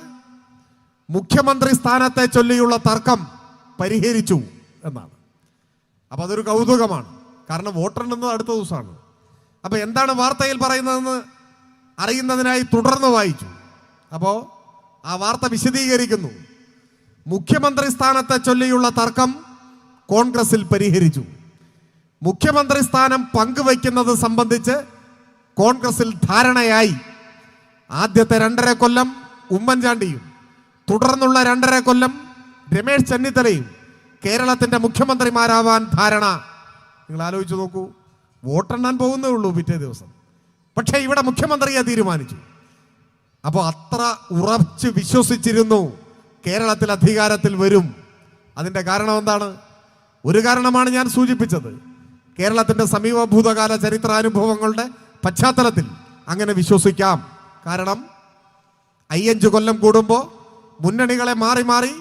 മുഖ്യമന്ത്രി സ്ഥാനത്തെ ചൊല്ലിയുള്ള തർക്കം പരിഹരിച്ചു എന്നാണ്. അപ്പോൾ അതൊരു കൗതുകമാണ്. കാരണം വോട്ടെണ്ണുന്നത് അടുത്ത ദിവസമാണ്. അപ്പോൾ എന്താണ് വാർത്തയിൽ പറയുന്നതെന്ന് അറിയുന്നതിനായി തുടർന്ന് വായിച്ചു. അപ്പോൾ ആ വാർത്ത വിശദീകരിക്കുന്നു. മുഖ്യമന്ത്രി സ്ഥാനത്തെ ചൊല്ലിയുള്ള തർക്കം കോൺഗ്രസിൽ പരിഹരിച്ചു. മുഖ്യമന്ത്രി സ്ഥാനം പങ്കുവയ്ക്കുന്നത് സംബന്ധിച്ച് കോൺഗ്രസിൽ ധാരണയായി. ആദ്യത്തെ 2.5 കൊല്ലം ഉമ്മൻചാണ്ടിയും തുടർന്നുള്ള 2.5 കൊല്ലം രമേശ് ചെന്നിത്തലയും കേരളത്തിന്റെ മുഖ്യമന്ത്രിമാരാവാൻ ധാരണ. നിങ്ങൾ ആലോചിച്ച് നോക്കൂ, വോട്ടെണ്ണാൻ പോകുന്നേ ഉള്ളൂ പിറ്റേ ദിവസം. പക്ഷേ ഇവിടെ മുഖ്യമന്ത്രിയെ തീരുമാനിച്ചു. അപ്പോൾ അത്ര ഉറച്ചു വിശ്വസിച്ചിരുന്നു കേരളത്തിൽ അധികാരത്തിൽ വരും. അതിൻ്റെ കാരണം എന്താണ്? ഒരു കാരണമാണ് ഞാൻ സൂചിപ്പിച്ചത്. കേരളത്തിൻ്റെ സമീപ ഭൂതകാല ചരിത്രാനുഭവങ്ങളുടെ പശ്ചാത്തലത്തിൽ അങ്ങനെ വിശ്വസിക്കാം. കാരണം 5 കൊല്ലം കൂടുമ്പോൾ മുന്നണികളെ മാറി മാറി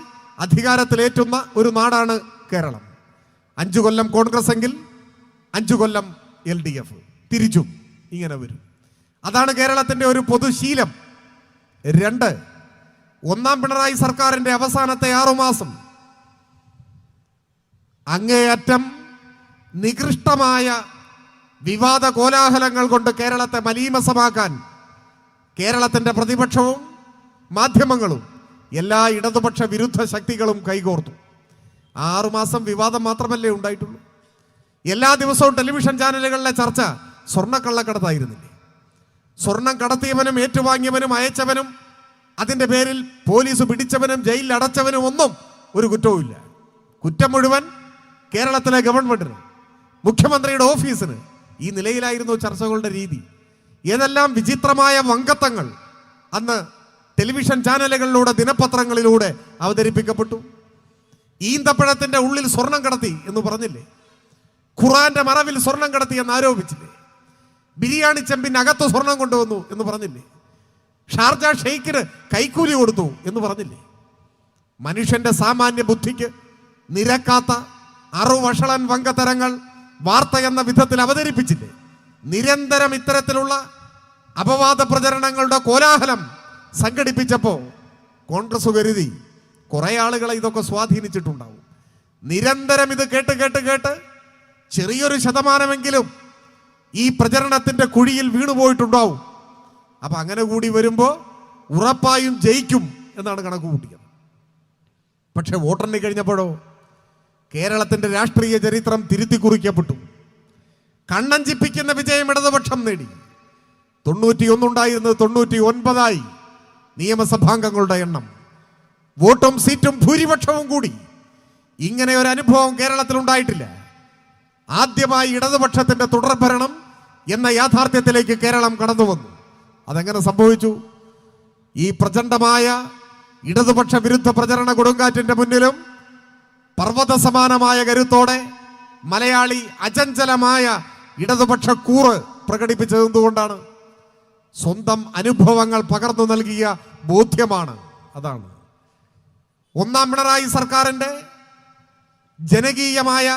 അധികാരത്തിലേറ്റുന്ന ഒരു നാടാണ് കേരളം. 5 കൊല്ലം കോൺഗ്രസ് എങ്കിൽ 5 കൊല്ലം LDF, തിരിച്ചും ഇങ്ങനെ വരും. അതാണ് കേരളത്തിൻ്റെ ഒരു പൊതുശീലം. 2, ഒന്നാം പിണറായി സർക്കാരിൻ്റെ അവസാനത്തെ 6 മാസം അങ്ങേയറ്റം നികൃഷ്ടമായ വിവാദ കോലാഹലങ്ങൾ കൊണ്ട് കേരളത്തെ മലീമസമാക്കാൻ കേരളത്തിൻ്റെ പ്രതിപക്ഷവും മാധ്യമങ്ങളും എല്ലാ ഇടതുപക്ഷ വിരുദ്ധ ശക്തികളും കൈകോർത്തു. 6 മാസം വിവാദം മാത്രമല്ലേ ഉണ്ടായിട്ടുള്ളൂ? എല്ലാ ദിവസവും ടെലിവിഷൻ ചാനലുകളിലെ ചർച്ച സ്വർണ്ണക്കള്ളക്കടത്തായിരുന്നില്ലേ? സ്വർണം കടത്തിയവനും ഏറ്റുവാങ്ങിയവനും അയച്ചവനും അതിൻ്റെ പേരിൽ പോലീസ് പിടിച്ചവനും ജയിലിൽ അടച്ചവനും ഒന്നും ഒരു കുറ്റവുമില്ല. കുറ്റം മുഴുവൻ കേരളത്തിലെ ഗവൺമെന്റിന്, മുഖ്യമന്ത്രിയുടെ ഓഫീസിന്. ഈ നിലയിലായിരുന്നു ചർച്ചകളുടെ രീതി. ഏതെല്ലാം വിചിത്രമായ വങ്കത്തങ്ങൾ അന്ന് ടെലിവിഷൻ ചാനലുകളിലൂടെ ദിനപത്രങ്ങളിലൂടെ അവതരിപ്പിക്കപ്പെട്ടു. ഈന്തപ്പഴത്തിന്റെ ഉള്ളിൽ സ്വർണം കടത്തി എന്ന് പറഞ്ഞില്ലേ? ഖുറാന്റെ മറവിൽ സ്വർണം കടത്തി എന്ന് ആരോപിച്ചില്ലേ? ബിരിയാണി ചെമ്പിനകത്ത് സ്വർണം കൊണ്ടുവന്നു എന്ന് പറഞ്ഞില്ലേ? ഷാർജ ഷെയ്ഖിന് കൈക്കൂലി കൊടുത്തു എന്ന് പറഞ്ഞില്ലേ? മനുഷ്യന്റെ സാമാന്യ ബുദ്ധിക്ക് നിരക്കാത്ത അറുവഷളൻ വങ്കത്തരങ്ങൾ വാർത്ത എന്ന വിധത്തിൽ അവതരിപ്പിച്ചില്ലേ? നിരന്തരം ഇത്തരത്തിലുള്ള അപവാദ പ്രചരണങ്ങളുടെ കോലാഹലം സംഘടിപ്പിച്ചപ്പോൾ കോൺഗ്രസ് കരുതി കുറെ ആളുകളെ ഇതൊക്കെ സ്വാധീനിച്ചിട്ടുണ്ടാവും. നിരന്തരം ഇത് കേട്ട് കേട്ട് കേട്ട് ചെറിയൊരു ശതമാനമെങ്കിലും ഈ പ്രചരണത്തിന്റെ കുഴിയിൽ വീണുപോയിട്ടുണ്ടാവും. അപ്പൊ അങ്ങനെ കൂടി വരുമ്പോൾ ഉറപ്പായും ജയിക്കും എന്നാണ് കണക്ക് കൂട്ടിയത്. പക്ഷെ വോട്ടെണ്ണി കഴിഞ്ഞപ്പോഴോ കേരളത്തിന്റെ രാഷ്ട്രീയ ചരിത്രം തിരുത്തി കുറിക്കപ്പെട്ടു. കണ്ണഞ്ചിപ്പിക്കുന്ന വിജയം ഇടതുപക്ഷം നേടി. 91 ഉണ്ടായിരുന്നത് 99 നിയമസഭാംഗങ്ങളുടെ എണ്ണം. വോട്ടും സീറ്റും ഭൂരിപക്ഷവും കൂടി. ഇങ്ങനെ ഒരു അനുഭവം കേരളത്തിൽ ഉണ്ടായിട്ടില്ല. ആദ്യമായി ഇടതുപക്ഷത്തിന്റെ തുടർഭരണം എന്ന യാഥാർത്ഥ്യത്തിലേക്ക് കേരളം കടന്നു വന്നു. അതെങ്ങനെ സംഭവിച്ചു? ഈ പ്രചണ്ഡമായ ഇടതുപക്ഷ വിരുദ്ധ പ്രചരണ കൊടുങ്കാറ്റിന്റെ മുന്നിലും പർവ്വത സമാനമായ കരുത്തോടെ മലയാളി അചഞ്ചലമായ ഇടതുപക്ഷ കൂറ് പ്രകടിപ്പിച്ചത് എന്തുകൊണ്ടാണ്? സ്വന്തം അനുഭവങ്ങൾ പകർന്നു നൽകിയ ബോധ്യമാണ്. അതാണ് ഒന്നാം പിണറായി സർക്കാരിൻ്റെ ജനകീയമായ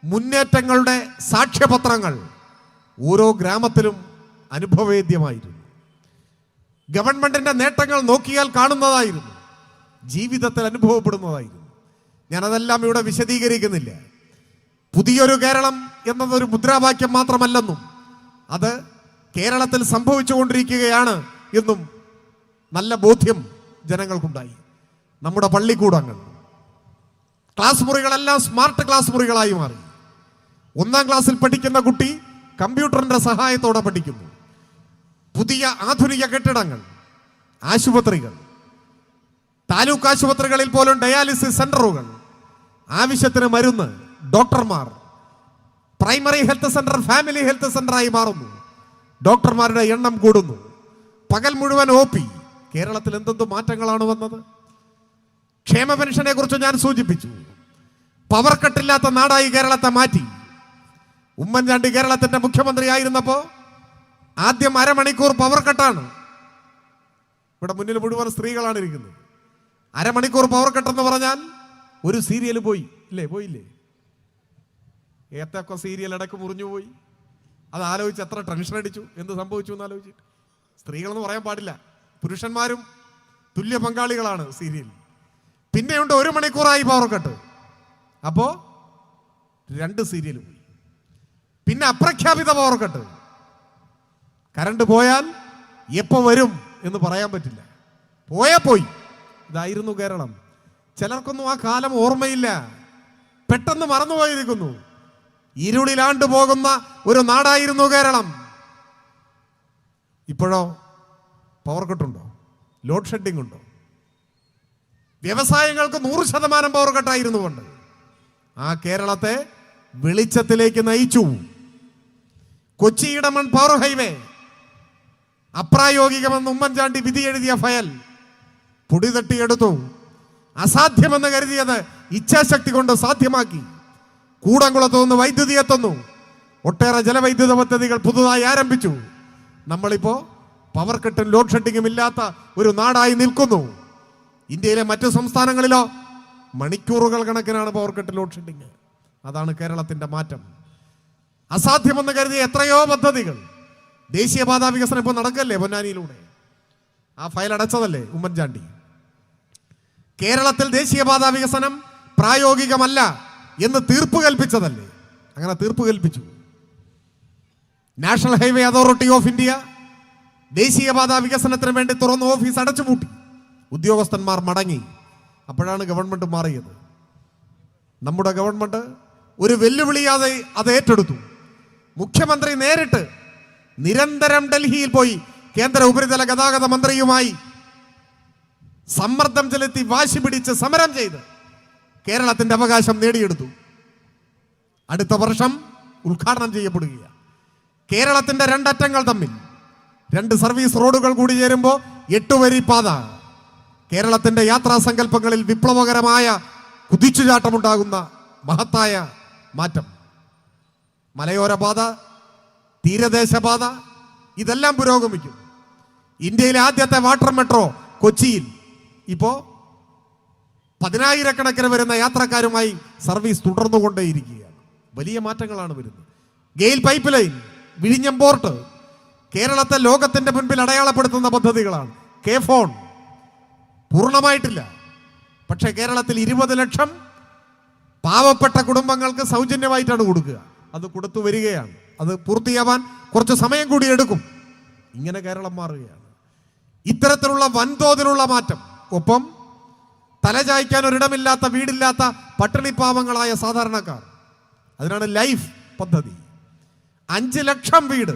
മുന്നേറ്റങ്ങളുടെ സാക്ഷ്യപത്രങ്ങൾ ഓരോ ഗ്രാമത്തിലും അനുഭവവേദ്യമായിരുന്നു. ഗവൺമെന്റിന്റെ നേട്ടങ്ങൾ നോക്കിയാൽ കാണുന്നതായിരുന്നു, ജീവിതത്തിൽ അനുഭവപ്പെടുന്നതായിരുന്നു. ഞാനതെല്ലാം ഇവിടെ വിശദീകരിക്കുന്നില്ല. പുതിയൊരു കേരളം എന്നതൊരു മുദ്രാവാക്യം മാത്രമല്ലെന്നും അത് കേരളത്തിൽ സംഭവിച്ചുകൊണ്ടിരിക്കുകയാണ് എന്നും നല്ല ബോധ്യം ജനങ്ങൾക്കുണ്ടായി. നമ്മുടെ പള്ളിക്കൂടങ്ങൾ, ക്ലാസ് മുറികളെല്ലാം സ്മാർട്ട് ക്ലാസ് മുറികളായി മാറി. 1-ാം ക്ലാസ്സിൽ പഠിക്കുന്ന കുട്ടി കമ്പ്യൂട്ടറിന്റെ സഹായത്തോടെ പഠിക്കുന്നു. പുതിയ ആധുനിക കെട്ടിടങ്ങൾ, ആശുപത്രികൾ, താലൂക്ക് ആശുപത്രികളിൽ പോലും ഡയാലിസിസ് സെന്ററുകൾ, ആവശ്യത്തിന് മരുന്ന്, ഡോക്ടർമാർ, primary health centre family health സെന്ററായി മാറുന്നു. ഡോക്ടർമാരുടെ എണ്ണം കൂടുന്നു. പകൽ മുഴുവൻ OP. കേരളത്തിൽ എന്തെന്ത് മാറ്റങ്ങളാണ് വന്നത്. ക്ഷേമ പെൻഷനെ കുറിച്ച് ഞാൻ സൂചിപ്പിച്ചു. പവർ കട്ടില്ലാത്ത നാടായി കേരളത്തെ മാറ്റി. ഉമ്മൻചാണ്ടി കേരളത്തിന്റെ മുഖ്യമന്ത്രി ആയിരുന്നപ്പോൾ ആദ്യം അരമണിക്കൂർ പവർ കട്ടാണ്. ഇവിടെ മുന്നിൽ മുഴുവൻ സ്ത്രീകളാണ് ഇരിക്കുന്നത്. അരമണിക്കൂർ പവർ കട്ടെന്ന് പറഞ്ഞാൽ ഒരു സീരിയൽ പോയി ഇല്ലേ? പോയില്ലേ? ഏത്തൊക്കെ സീരിയൽ ഇടയ്ക്ക് മുറിഞ്ഞു പോയി. അത് ആലോചിച്ച് എത്ര ടെൻഷൻ അടിച്ചു. എന്ത് സംഭവിച്ചു എന്ന് ആലോചിച്ചിട്ട്. സ്ത്രീകളെന്ന് പറയാൻ പാടില്ല, പുരുഷന്മാരും തുല്യ പങ്കാളികളാണ് സീരിയൽ. പിന്നെയുണ്ട് 1 മണിക്കൂറായി പവർ കട്ട്. അപ്പോ 2 സീരിയൽ പോയി. പിന്നെ അപ്രഖ്യാപിത പവർ കട്ട്. കറണ്ട് പോയാൽ എപ്പോ വരും എന്ന് പറയാൻ പറ്റില്ല. പോയാ പോയി. ഇതായിരുന്നു കേരളം. ചിലർക്കൊന്നും ആ കാലം ഓർമ്മയില്ല, പെട്ടെന്ന് മറന്നുപോയിരിക്കുന്നു. ഇരുളിലാണ്ട് പോകുന്ന ഒരു നാടായിരുന്നു കേരളം. ഇപ്പോഴോ പവർ കട്ടുണ്ടോ? ലോഡ് ഷെഡിംഗ് ഉണ്ടോ? വ്യവസായങ്ങൾക്ക് 100% പവർ കട്ടായിരുന്നു കൊണ്ട് ആ കേരളത്തെ വെളിച്ചത്തിലേക്ക് നയിച്ചു. കൊച്ചി ഇടമൺ പവർ ഹൈവേ അപ്രായോഗികമെന്ന് ഉമ്മൻചാണ്ടി വിധി എഴുതിയ ഫയൽ പൊടി തട്ടിയെടുത്തു. അസാധ്യമെന്ന് കരുതിയത് ഇച്ഛാശക്തി കൊണ്ട് സാധ്യമാക്കി. കൂടംകുളത്ത് നിന്ന് വൈദ്യുതി എത്തുന്നു. ഒട്ടേറെ ജലവൈദ്യുത പദ്ധതികൾ പുതുതായി ആരംഭിച്ചു. നമ്മളിപ്പോ പവർ കട്ടും ലോഡ് ഷെഡിങ്ങും ഇല്ലാത്ത ഒരു നാടായി നിൽക്കുന്നു. ഇന്ത്യയിലെ മറ്റു സംസ്ഥാനങ്ങളിലോ മണിക്കൂറുകൾ കണക്കിനാണ് പവർ കട്ട് ലോഡ് ഷെഡിങ്. അതാണ് കേരളത്തിന്റെ മാറ്റം. അസാധ്യമെന്ന് കരുതിയ എത്രയോ പദ്ധതികൾ. ദേശീയപാതാ വികസനം ഇപ്പോൾ നടക്കല്ലേ പൊന്നാനിയിലൂടെ. ആ ഫയൽ അടച്ചതല്ലേ ഉമ്മൻചാണ്ടി. കേരളത്തിൽ ദേശീയപാതാ വികസനം പ്രായോഗികമല്ല എന്ന് തീർപ്പ് കൽപ്പിച്ചതല്ലേ. അങ്ങനെ തീർപ്പ് കൽപ്പിച്ചു. National highway authority of India ദേശീയപാതാ വികസനത്തിന് വേണ്ടി തുറന്ന ഓഫീസ് അടച്ചുപൂട്ടി. ഉദ്യോഗസ്ഥന്മാർ മടങ്ങി. അപ്പോഴാണ് ഗവൺമെന്റ് മാറിയത്. നമ്മുടെ ഗവൺമെന്റ് ഒരു വെല്ലുവിളിയാതെ അത് ഏറ്റെടുത്തു. മുഖ്യമന്ത്രി നേരിട്ട് നിരന്തരം ഡൽഹിയിൽ പോയി കേന്ദ്ര ഉപരിതല ഗതാഗത മന്ത്രിയുമായി സമ്മർദ്ദം ചെലുത്തി വാശി പിടിച്ച് സമരം ചെയ്ത് കേരളത്തിന്റെ അവകാശം നേടിയെടുത്തു. അടുത്ത വർഷം ഉദ്ഘാടനം ചെയ്യപ്പെടുകയാണ്. കേരളത്തിന്റെ 2 അറ്റങ്ങൾ തമ്മിൽ 2 സർവീസ് റോഡുകൾ കൂടി ചേരുമ്പോൾ 8 വരി പാത. കേരളത്തിന്റെ യാത്രാ സങ്കല്പങ്ങളിൽ വിപ്ലവകരമായ കുതിച്ചുചാട്ടമുണ്ടാകുന്ന മഹത്തായ മാറ്റം. മലയോര പാത, തീരദേശപാത ഇതെല്ലാം പുരോഗമിക്കും. ഇന്ത്യയിലെ ആദ്യത്തെ വാട്ടർ മെട്രോ കൊച്ചിയിൽ ഇപ്പോ 10,000 വരുന്ന യാത്രക്കാരുമായി സർവീസ് തുടർന്നുകൊണ്ടേയിരിക്കുകയാണ്. വലിയ മാറ്റങ്ങളാണ് വരുന്നത്. ഗെയിൽ പൈപ്പ് ലൈൻ, വിഴിഞ്ഞം പോർട്ട് കേരളത്തെ ലോകത്തിന്റെ മുൻപിൽ അടയാളപ്പെടുത്തുന്ന പദ്ധതികളാണ്. കെ-ഫോൺ പൂർണ്ണമായിട്ടില്ല. പക്ഷേ കേരളത്തിൽ 20 ലക്ഷം പാവപ്പെട്ട കുടുംബങ്ങൾക്ക് സൗജന്യമായിട്ടാണ് കൊടുക്കുക. അത് കൊടുത്തു വരികയാണ്. അത് പൂർത്തിയാവാൻ കുറച്ച് സമയം കൂടി എടുക്കും. ഇങ്ങനെ കേരളം മാറുകയാണ്. ഇത്തരത്തിലുള്ള വൻതോതിലുള്ള മാറ്റം. ഒപ്പം തലചായ്ക്കാൻ ഒരിടമില്ലാത്ത, വീടില്ലാത്ത പട്ടിണിപ്പാവങ്ങളായ സാധാരണക്കാർ. അതിനാണ് ലൈഫ് പദ്ധതി. 5 ലക്ഷം വീട്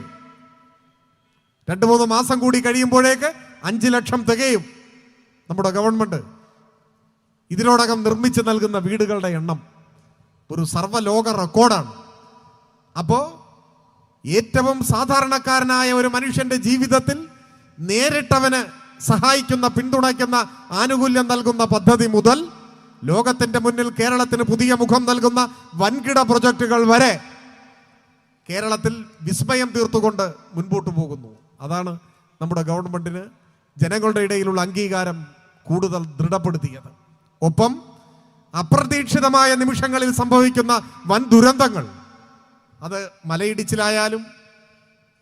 2-3 മാസം കൂടി കഴിയുമ്പോഴേക്ക് 5 ലക്ഷം തികയും. നമ്മുടെ ഗവൺമെന്റ് ഇതിനോടകം നിർമ്മിച്ച് നൽകുന്ന വീടുകളുടെ എണ്ണം ഒരു സർവ്വലോക റെക്കോർഡാണ്. അപ്പോ ഏറ്റവും സാധാരണക്കാരനായ ഒരു മനുഷ്യന്റെ ജീവിതത്തിൽ നേരിട്ടവന് സഹായിക്കുന്ന, പിന്തുണയ്ക്കുന്ന, ആനുകൂല്യം നൽകുന്ന പദ്ധതി മുതൽ ലോകത്തിന്റെ മുന്നിൽ കേരളത്തിന് പുതിയ മുഖം നൽകുന്ന വൻകിട പ്രൊജക്ടുകൾ വരെ കേരളത്തിൽ വിസ്മയം തീർത്തുകൊണ്ട് മുൻപോട്ട് പോകുന്നു. അതാണ് നമ്മുടെ ഗവൺമെന്റിന് ജനങ്ങളുടെ ഇടയിലുള്ള അംഗീകാരം കൂടുതൽ ദൃഢപ്പെടുത്തിയത്. ഒപ്പം അപ്രതീക്ഷിതമായ നിമിഷങ്ങളിൽ സംഭവിക്കുന്ന വൻ ദുരന്തങ്ങൾ, അത് മലയിടിച്ചിലായാലും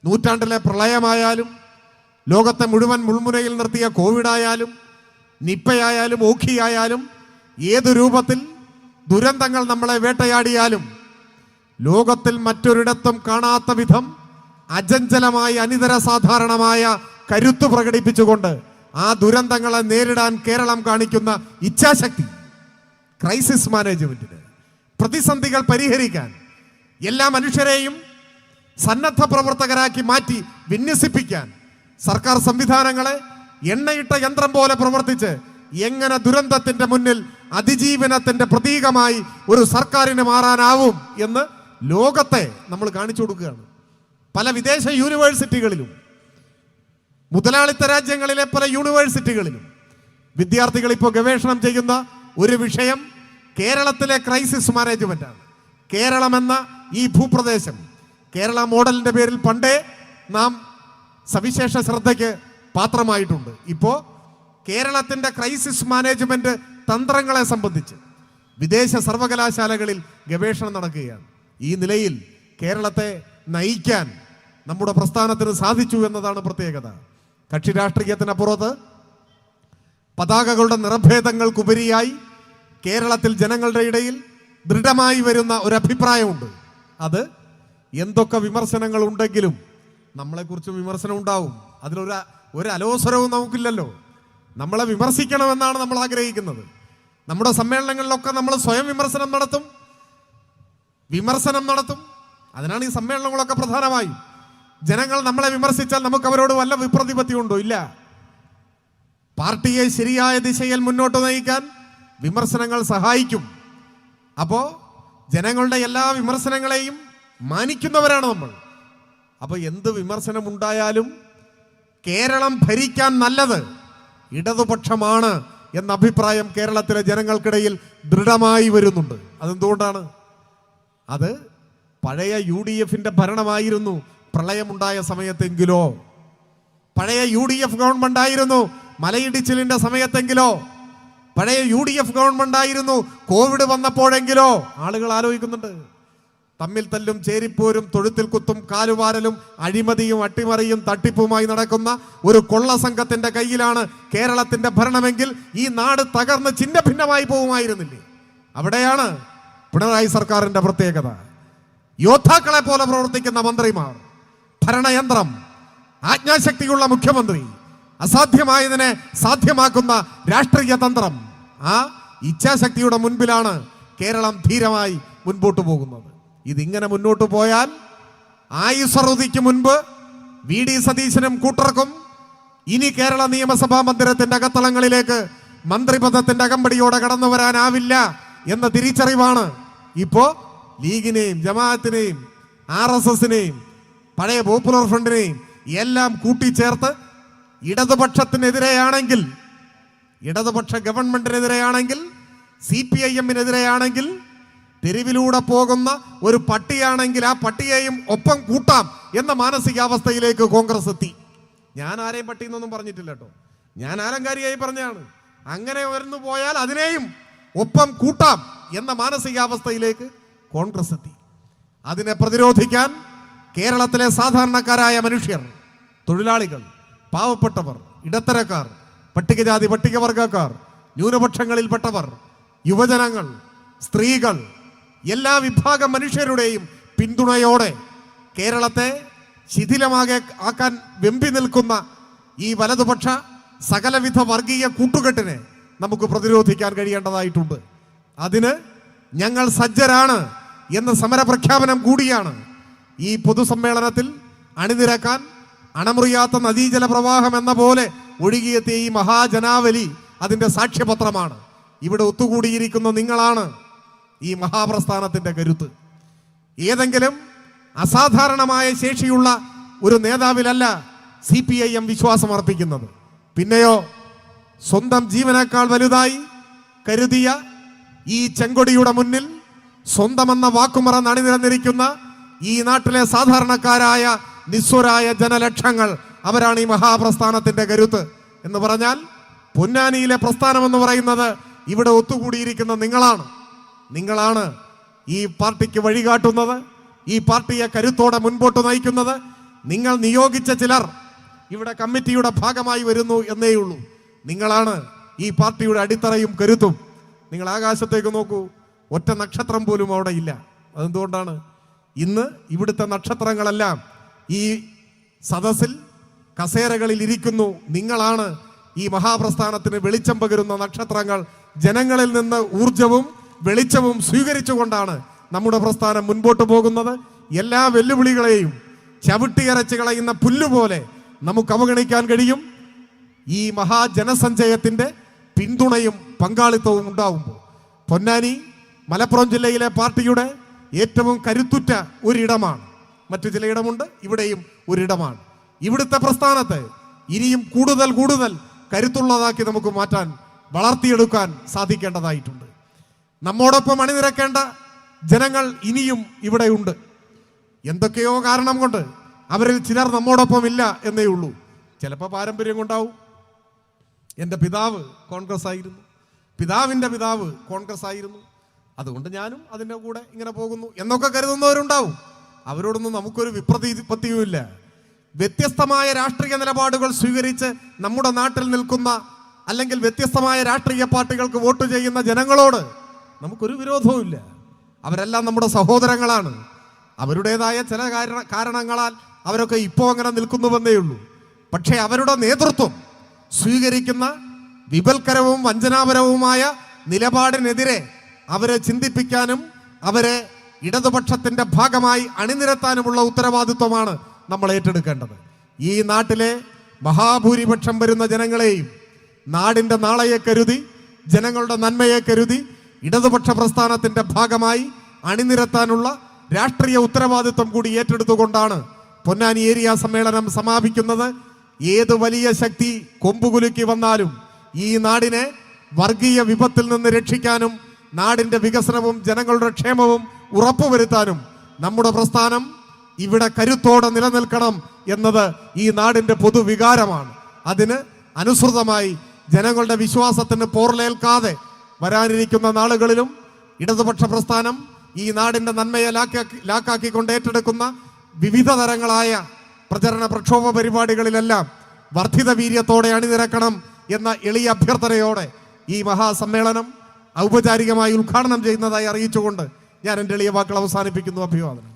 നൂറ്റാണ്ടിലെ പ്രളയമായാലും ലോകത്തെ മുഴുവൻ മുൾമുനയിൽ നിർത്തിയ കോവിഡായാലും നിപ്പയായാലും ഓഖിയായാലും ഏതു രൂപത്തിൽ ദുരന്തങ്ങൾ നമ്മളെ വേട്ടയാടിയാലും ലോകത്തിൽ മറ്റൊരിടത്തും കാണാത്ത വിധം അചഞ്ചലമായ, അനിതര സാധാരണമായ കരുത്ത് പ്രകടിപ്പിച്ചുകൊണ്ട് ആ ദുരന്തങ്ങളെ നേരിടാൻ കേരളം കാണിക്കുന്ന ഇച്ഛാശക്തി, ക്രൈസിസ് മാനേജ്മെന്റിന്, പ്രതിസന്ധികൾ പരിഹരിക്കാൻ, എല്ലാ മനുഷ്യരെയും സന്നദ്ധ പ്രവർത്തകരാക്കി മാറ്റി വിന്യസിപ്പിക്കാൻ സർക്കാർ സംവിധാനങ്ങളെ എണ്ണയിട്ട യന്ത്രം പോലെ പ്രവർത്തിച്ച് എങ്ങനെ ദുരന്തത്തിന്റെ മുന്നിൽ അതിജീവനത്തിന്റെ പ്രതീകമായി ഒരു സർക്കാരിന് മാറാനാവും എന്ന് ലോകത്തെ നമ്മൾ കാണിച്ചു കൊടുക്കുകയാണ്. പല വിദേശ യൂണിവേഴ്സിറ്റികളിലും മുതലാളിത്ത രാജ്യങ്ങളിലെ പല യൂണിവേഴ്സിറ്റികളിലും വിദ്യാർത്ഥികൾ ഇപ്പോൾ ഗവേഷണം ചെയ്യുന്ന ഒരു വിഷയം കേരളത്തിലെ ക്രൈസിസ് മാനേജ്മെന്റാണ്. കേരളം എന്ന ഈ ഭൂപ്രദേശം കേരള മോഡലിന്റെ പേരിൽ പണ്ടേ നാം സവിശേഷ ശ്രദ്ധയ്ക്ക് പാത്രമായിട്ടുണ്ട്. ഇപ്പോൾ കേരളത്തിന്റെ ക്രൈസിസ് മാനേജ്മെന്റ് തന്ത്രങ്ങളെ സംബന്ധിച്ച് വിദേശ സർവകലാശാലകളിൽ ഗവേഷണം നടക്കുകയാണ്. ഈ നിലയിൽ കേരളത്തെ നയിക്കാൻ നമ്മുടെ പ്രസ്ഥാനത്തിന് സാധിച്ചു എന്നതാണ് പ്രത്യേകത. കക്ഷി രാഷ്ട്രീയത്തിനപ്പുറത്ത് പതാകകളുടെ നിറഭേദങ്ങൾക്കുപരിയായി കേരളത്തിൽ ജനങ്ങളുടെ ഇടയിൽ ദൃഢമായി വരുന്ന ഒരു അഭിപ്രായമുണ്ട്. അത് എന്തൊക്കെ വിമർശനങ്ങൾ ഉണ്ടെങ്കിലും നമ്മളെക്കുറിച്ച് വിമർശനം ഉണ്ടാവും. ഒരു അലോസരവും നമുക്കില്ലല്ലോ. നമ്മളെ വിമർശിക്കണമെന്നാണ് നമ്മൾ ആഗ്രഹിക്കുന്നത്. നമ്മുടെ സമ്മേളനങ്ങളിലൊക്കെ നമ്മൾ സ്വയം വിമർശനം നടത്തും. അതിനാണ് ഈ സമ്മേളനങ്ങളൊക്കെ പ്രധാനമായും. ജനങ്ങൾ നമ്മളെ വിമർശിച്ചാൽ നമുക്ക് അവരോട് വല്ല വിപ്രതിപത്തി ഉണ്ടോ? ഇല്ല. പാർട്ടിയെ ശരിയായ ദിശയിൽ മുന്നോട്ട് നയിക്കാൻ വിമർശനങ്ങൾ സഹായിക്കും. അപ്പോൾ ജനങ്ങളുടെ എല്ലാ വിമർശനങ്ങളെയും മാനിക്കുന്നവരാണ് നമ്മൾ. അപ്പോൾ എന്ത് വിമർശനം ഉണ്ടായാലും കേരളം ഭരിക്കാൻ നല്ലത് ഇടതുപക്ഷമാണ് എന്ന അഭിപ്രായം കേരളത്തിലെ ജനങ്ങൾക്കിടയിൽ ദൃഢമായി വരുന്നുണ്ട്. അതെന്തുകൊണ്ടാണ്? അത് പഴയ UDF-ന്റെ ഭരണമായിരുന്നു പ്രളയമുണ്ടായ സമയത്തെങ്കിലോ, പഴയ UDF ഗവൺമെന്റ് ആയിരുന്നു മലയിടിച്ചിലിന്റെ സമയത്തെങ്കിലോ, പഴയ UDF ഗവൺമെന്റ് ആയിരുന്നു കോവിഡ് വന്നപ്പോഴെങ്കിലോ ആളുകൾ ആലോചിക്കുന്നുണ്ട്. തമ്മിൽ തല്ലും ചേരിപ്പോരും തൊഴുത്തിൽ കുത്തും കാലുവാരലും അഴിമതിയും അട്ടിമറിയും തട്ടിപ്പുമായി നടക്കുന്ന ഒരു കൊള്ള സംഘത്തിന്റെ കയ്യിലാണ് കേരളത്തിന്റെ ഭരണമെങ്കിൽ ഈ നാട് തകർന്ന് ചിഹ്ന ഭിന്നമായി പോകുമായിരുന്നില്ലേ? അവിടെയാണ് പിണറായി സർക്കാരിന്റെ പ്രത്യേകത. യോദ്ധാക്കളെ പോലെ പ്രവർത്തിക്കുന്ന മന്ത്രിമാർ, ഭരണയന്ത്രം, ആജ്ഞാശക്തിയുള്ള മുഖ്യമന്ത്രി, അസാധ്യമായതിനെ സാധ്യമാക്കുന്ന രാഷ്ട്രീയ തന്ത്രം, ആ ഇച്ഛാശക്തിയുടെ മുൻപിലാണ് കേരളം ധീരമായി മുൻപോട്ട് പോകുന്നത്. ഇതിങ്ങനെ മുന്നോട്ട് പോയാൽ ആയുസ്സറുതിക്ക് മുൻപ് VD സതീശനും കൂട്ടർക്കും ഇനി കേരള നിയമസഭാ മന്ദിരത്തിന്റെ അകത്തളങ്ങളിലേക്ക് മന്ത്രിപദത്തിന്റെ അകമ്പടിയോടെ കടന്നു വരാനാവില്ല എന്ന തിരിച്ചറിവാണ് ഇപ്പോ ലീഗിനെയും ജമാഅത്തിനെയും RSSനെയും പഴയ പോപ്പുലർ ഫ്രണ്ടിനെയും എല്ലാം കൂട്ടിച്ചേർത്ത് ഇടതുപക്ഷത്തിനെതിരെയാണെങ്കിൽ, ഇടതുപക്ഷ ഗവൺമെന്റിനെതിരെയാണെങ്കിൽ, CPIM-നെതിരെയാണെങ്കിൽ, തെരുവിലൂടെ പോകുന്ന ഒരു പട്ടിയാണെങ്കിൽ ആ പട്ടിയെയും ഒപ്പം കൂട്ടാം എന്ന മാനസികാവസ്ഥയിലേക്ക് കോൺഗ്രസ് എത്തി. ഞാൻ ആരെയും പട്ടി എന്നൊന്നും പറഞ്ഞിട്ടില്ല കേട്ടോ, ഞാൻ ആലങ്കാരിയായി പറഞ്ഞാണ്. അങ്ങനെ ഉയർന്നു പോയാൽ അതിനെയും ഒപ്പം കൂട്ടാം എന്ന മാനസികാവസ്ഥയിലേക്ക് കോൺഗ്രസ് എത്തി. അതിനെ പ്രതിരോധിക്കാൻ കേരളത്തിലെ സാധാരണക്കാരായ മനുഷ്യർ, തൊഴിലാളികൾ, പാവപ്പെട്ടവർ, ഇടത്തരക്കാർ, പട്ടികജാതി പട്ടികവർഗക്കാർ, ന്യൂനപക്ഷങ്ങളിൽപ്പെട്ടവർ, യുവജനങ്ങൾ, സ്ത്രീകൾ, എല്ലാ വിഭാഗം മനുഷ്യരുടെയും പിന്തുണയോടെ കേരളത്തെ ശിഥിലമാകെ ആക്കാൻ വെമ്പി നിൽക്കുന്ന ഈ വലതുപക്ഷ സകലവിധ വർഗീയ കൂട്ടുകെട്ടിനെ നമുക്ക് പ്രതിരോധിക്കാൻ കഴിയേണ്ടതായിട്ടുണ്ട്. അതിന് ഞങ്ങൾ സജ്ജരാണ് എന്ന സമരപ്രഖ്യാപനം കൂടിയാണ് ഈ പൊതുസമ്മേളനത്തിൽ അണിനിരക്കാൻ അണമുറിയാത്ത നദീജല പ്രവാഹം എന്ന പോലെ ഒഴുകിയെത്തിയ ഈ മഹാജനാവലി അതിൻ്റെ സാക്ഷ്യപത്രമാണ്. ഇവിടെ ഒത്തുകൂടിയിരിക്കുന്ന നിങ്ങളാണ് ഈ മഹാപ്രസ്ഥാനത്തിന്റെ കരുത്ത്. ഏതെങ്കിലും അസാധാരണമായ ശേഷിയുള്ള ഒരു നേതാവിലല്ല CPIM വിശ്വാസം അർപ്പിക്കുന്നത്. പിന്നെയോ സ്വന്തം ജീവനേക്കാൾ വലുതായി കരുതിയ ഈ ചെങ്കൊടിയുടെ മുന്നിൽ സ്വന്തമെന്ന വാക്കുമറ അണിനിരന്നിരിക്കുന്ന ഈ നാട്ടിലെ സാധാരണക്കാരായ നിസ്വരായ ജനലക്ഷങ്ങൾ, അവരാണ് ഈ മഹാപ്രസ്ഥാനത്തിന്റെ കരുത്ത്. എന്ന് പറഞ്ഞാൽ പൊന്നാനിയിലെ പ്രസ്ഥാനം എന്ന് പറയുന്നത് ഇവിടെ ഒത്തുകൂടിയിരിക്കുന്ന നിങ്ങളാണ് ഈ പാർട്ടിക്ക് വഴികാട്ടുന്നത്, ഈ പാർട്ടിയെ കരുത്തോടെ മുൻപോട്ട് നയിക്കുന്നത്. നിങ്ങൾ നിയോഗിച്ച ചിലർ ഇവിടെ കമ്മിറ്റിയുടെ ഭാഗമായി വരുന്നു എന്നേയുള്ളൂ. നിങ്ങളാണ് ഈ പാർട്ടിയുടെ അടിത്തറയും കരുത്തും. നിങ്ങൾ ആകാശത്തേക്ക് നോക്കൂ, ഒറ്റ നക്ഷത്രം പോലും അവിടെ ഇല്ല. അതെന്തുകൊണ്ടാണ്? ഇന്ന് ഇവിടുത്തെ നക്ഷത്രങ്ങളെല്ലാം ഈ സദസ്സിൽ കസേരകളിൽ ഇരിക്കുന്നു. നിങ്ങളാണ് ഈ മഹാപ്രസ്ഥാനത്തിന് വെളിച്ചം പകരുന്ന നക്ഷത്രങ്ങൾ. ജനങ്ങളിൽ നിന്ന് ഊർജവും വെളിച്ചവും സ്വീകരിച്ചുകൊണ്ടാണ് നമ്മുടെ പ്രസ്ഥാനം മുൻപോട്ട് പോകുന്നത്. എല്ലാ വെല്ലുവിളികളെയും ചവിട്ടിയരച്ച് കളയുന്ന പുല്ലുപോലെ നമുക്ക് അവഗണിക്കാൻ കഴിയും. ഈ മഹാജനസഞ്ചയത്തിന്റെ പിന്തുണയും പങ്കാളിത്തവും ഉണ്ടാവുമ്പോൾ പൊന്നാനി, മലപ്പുറം ജില്ലയിലെ പാർട്ടിയുടെ ഏറ്റവും കരുത്തുറ്റ ഒരിടമാണ്. മറ്റു ചിലയിടമുണ്ട്, ഇവിടെയും ഒരിടമാണ്. ഇവിടുത്തെ പ്രസ്ഥാനത്തെ ഇനിയും കൂടുതൽ കൂടുതൽ കരുത്തുള്ളതാക്കി നമുക്ക് മാറ്റാൻ, വളർത്തിയെടുക്കാൻ സാധിക്കേണ്ടതായിട്ടുണ്ട്. നമ്മോടൊപ്പം അണിനിരക്കേണ്ട ജനങ്ങൾ ഇനിയും ഇവിടെയുണ്ട്. എന്തൊക്കെയോ കാരണം കൊണ്ട് അവരിൽ ചിലർ നമ്മോടൊപ്പം ഇല്ല എന്നേ ഉള്ളൂ. ചിലപ്പോൾ പാരമ്പര്യം കൊണ്ടാവും. എൻ്റെ പിതാവ് കോൺഗ്രസ് ആയിരുന്നു, പിതാവിൻ്റെ പിതാവ് കോൺഗ്രസ് ആയിരുന്നു, അതുകൊണ്ട് ഞാനും അതിൻ്റെ കൂടെ ഇങ്ങനെ പോകുന്നു എന്നൊക്കെ കരുതുന്നവരുണ്ടാവും. അവരോടൊന്നും നമുക്കൊരു വിപ്രതിപത്തിയുമില്ല. വ്യത്യസ്തമായ രാഷ്ട്രീയ നിലപാടുകൾ സ്വീകരിച്ച് നമ്മുടെ നാട്ടിൽ നിൽക്കുന്ന, അല്ലെങ്കിൽ വ്യത്യസ്തമായ രാഷ്ട്രീയ പാർട്ടികൾക്ക് വോട്ട് ചെയ്യുന്ന ജനങ്ങളോട് നമുക്കൊരു വിരോധവുമില്ല. അവരെല്ലാം നമ്മുടെ സഹോദരങ്ങളാണ്. അവരുടേതായ ചില കാരണങ്ങളാൽ അവരൊക്കെ ഇപ്പോൾ അങ്ങനെ നിൽക്കുന്നുവെന്നേ ഉള്ളൂ. പക്ഷേ അവരുടെ നേതൃത്വം സ്വീകരിക്കുന്ന വിപൽക്കരവും വഞ്ചനാപരവുമായ നിലപാടിനെതിരെ അവരെ ചിന്തിപ്പിക്കാനും അവരെ ഇടതുപക്ഷത്തിന്റെ ഭാഗമായി അണിനിരത്താനുമുള്ള ഉത്തരവാദിത്വമാണ് നമ്മൾ ഏറ്റെടുക്കേണ്ടത്. ഈ നാട്ടിലെ മഹാഭൂരിപക്ഷം വരുന്ന ജനങ്ങളെയും നാടിന്റെ നാളെയെ കരുതി, ജനങ്ങളുടെ നന്മയെ കരുതി ഇടതുപക്ഷ പ്രസ്ഥാനത്തിന്റെ ഭാഗമായി അണിനിരത്താനുള്ള രാഷ്ട്രീയ ഉത്തരവാദിത്വം കൂടി ഏറ്റെടുത്തുകൊണ്ടാണ് പൊന്നാനി ഏരിയ സമ്മേളനം സമാപിക്കുന്നത്. ഏത് വലിയ ശക്തി കൊമ്പുകുലുക്കി വന്നാലും ഈ നാടിനെ വർഗീയ വിപത്തിൽ നിന്ന് രക്ഷിക്കാനും നാടിന്റെ വികസനവും ജനങ്ങളുടെ ക്ഷേമവും ഉറപ്പുവരുത്താനും നമ്മുടെ പ്രസ്ഥാനം ഇവിടെ കരുത്തോടെ നിലനിൽക്കണം എന്നത് ഈ നാടിന്റെ പൊതുവികാരമാണ്. അതിന് അനുസൃതമായി ജനങ്ങളുടെ വിശ്വാസത്തിന് പോർലേൽക്കാതെ വരാനിരിക്കുന്ന നാളുകളിലും ഇടതുപക്ഷ പ്രസ്ഥാനം ഈ നാടിന്റെ നന്മയെ ലാക്കാക്കിക്കൊണ്ട് ഏറ്റെടുക്കുന്ന വിവിധ തരങ്ങളായ പ്രചരണ പ്രക്ഷോഭ പരിപാടികളിലെല്ലാം വർദ്ധിത വീര്യത്തോടെ അണിനിരക്കണം എന്ന എളിയ അഭ്യർത്ഥനയോടെ ഈ മഹാസമ്മേളനം ഔപചാരികമായി ഉദ്ഘാടനം ചെയ്യുന്നതായി അറിയിച്ചുകൊണ്ട് ഞാൻ എൻ്റെ എളിയ വാക്കുകൾ അവസാനിപ്പിക്കുന്നു. അഭിവാദനം.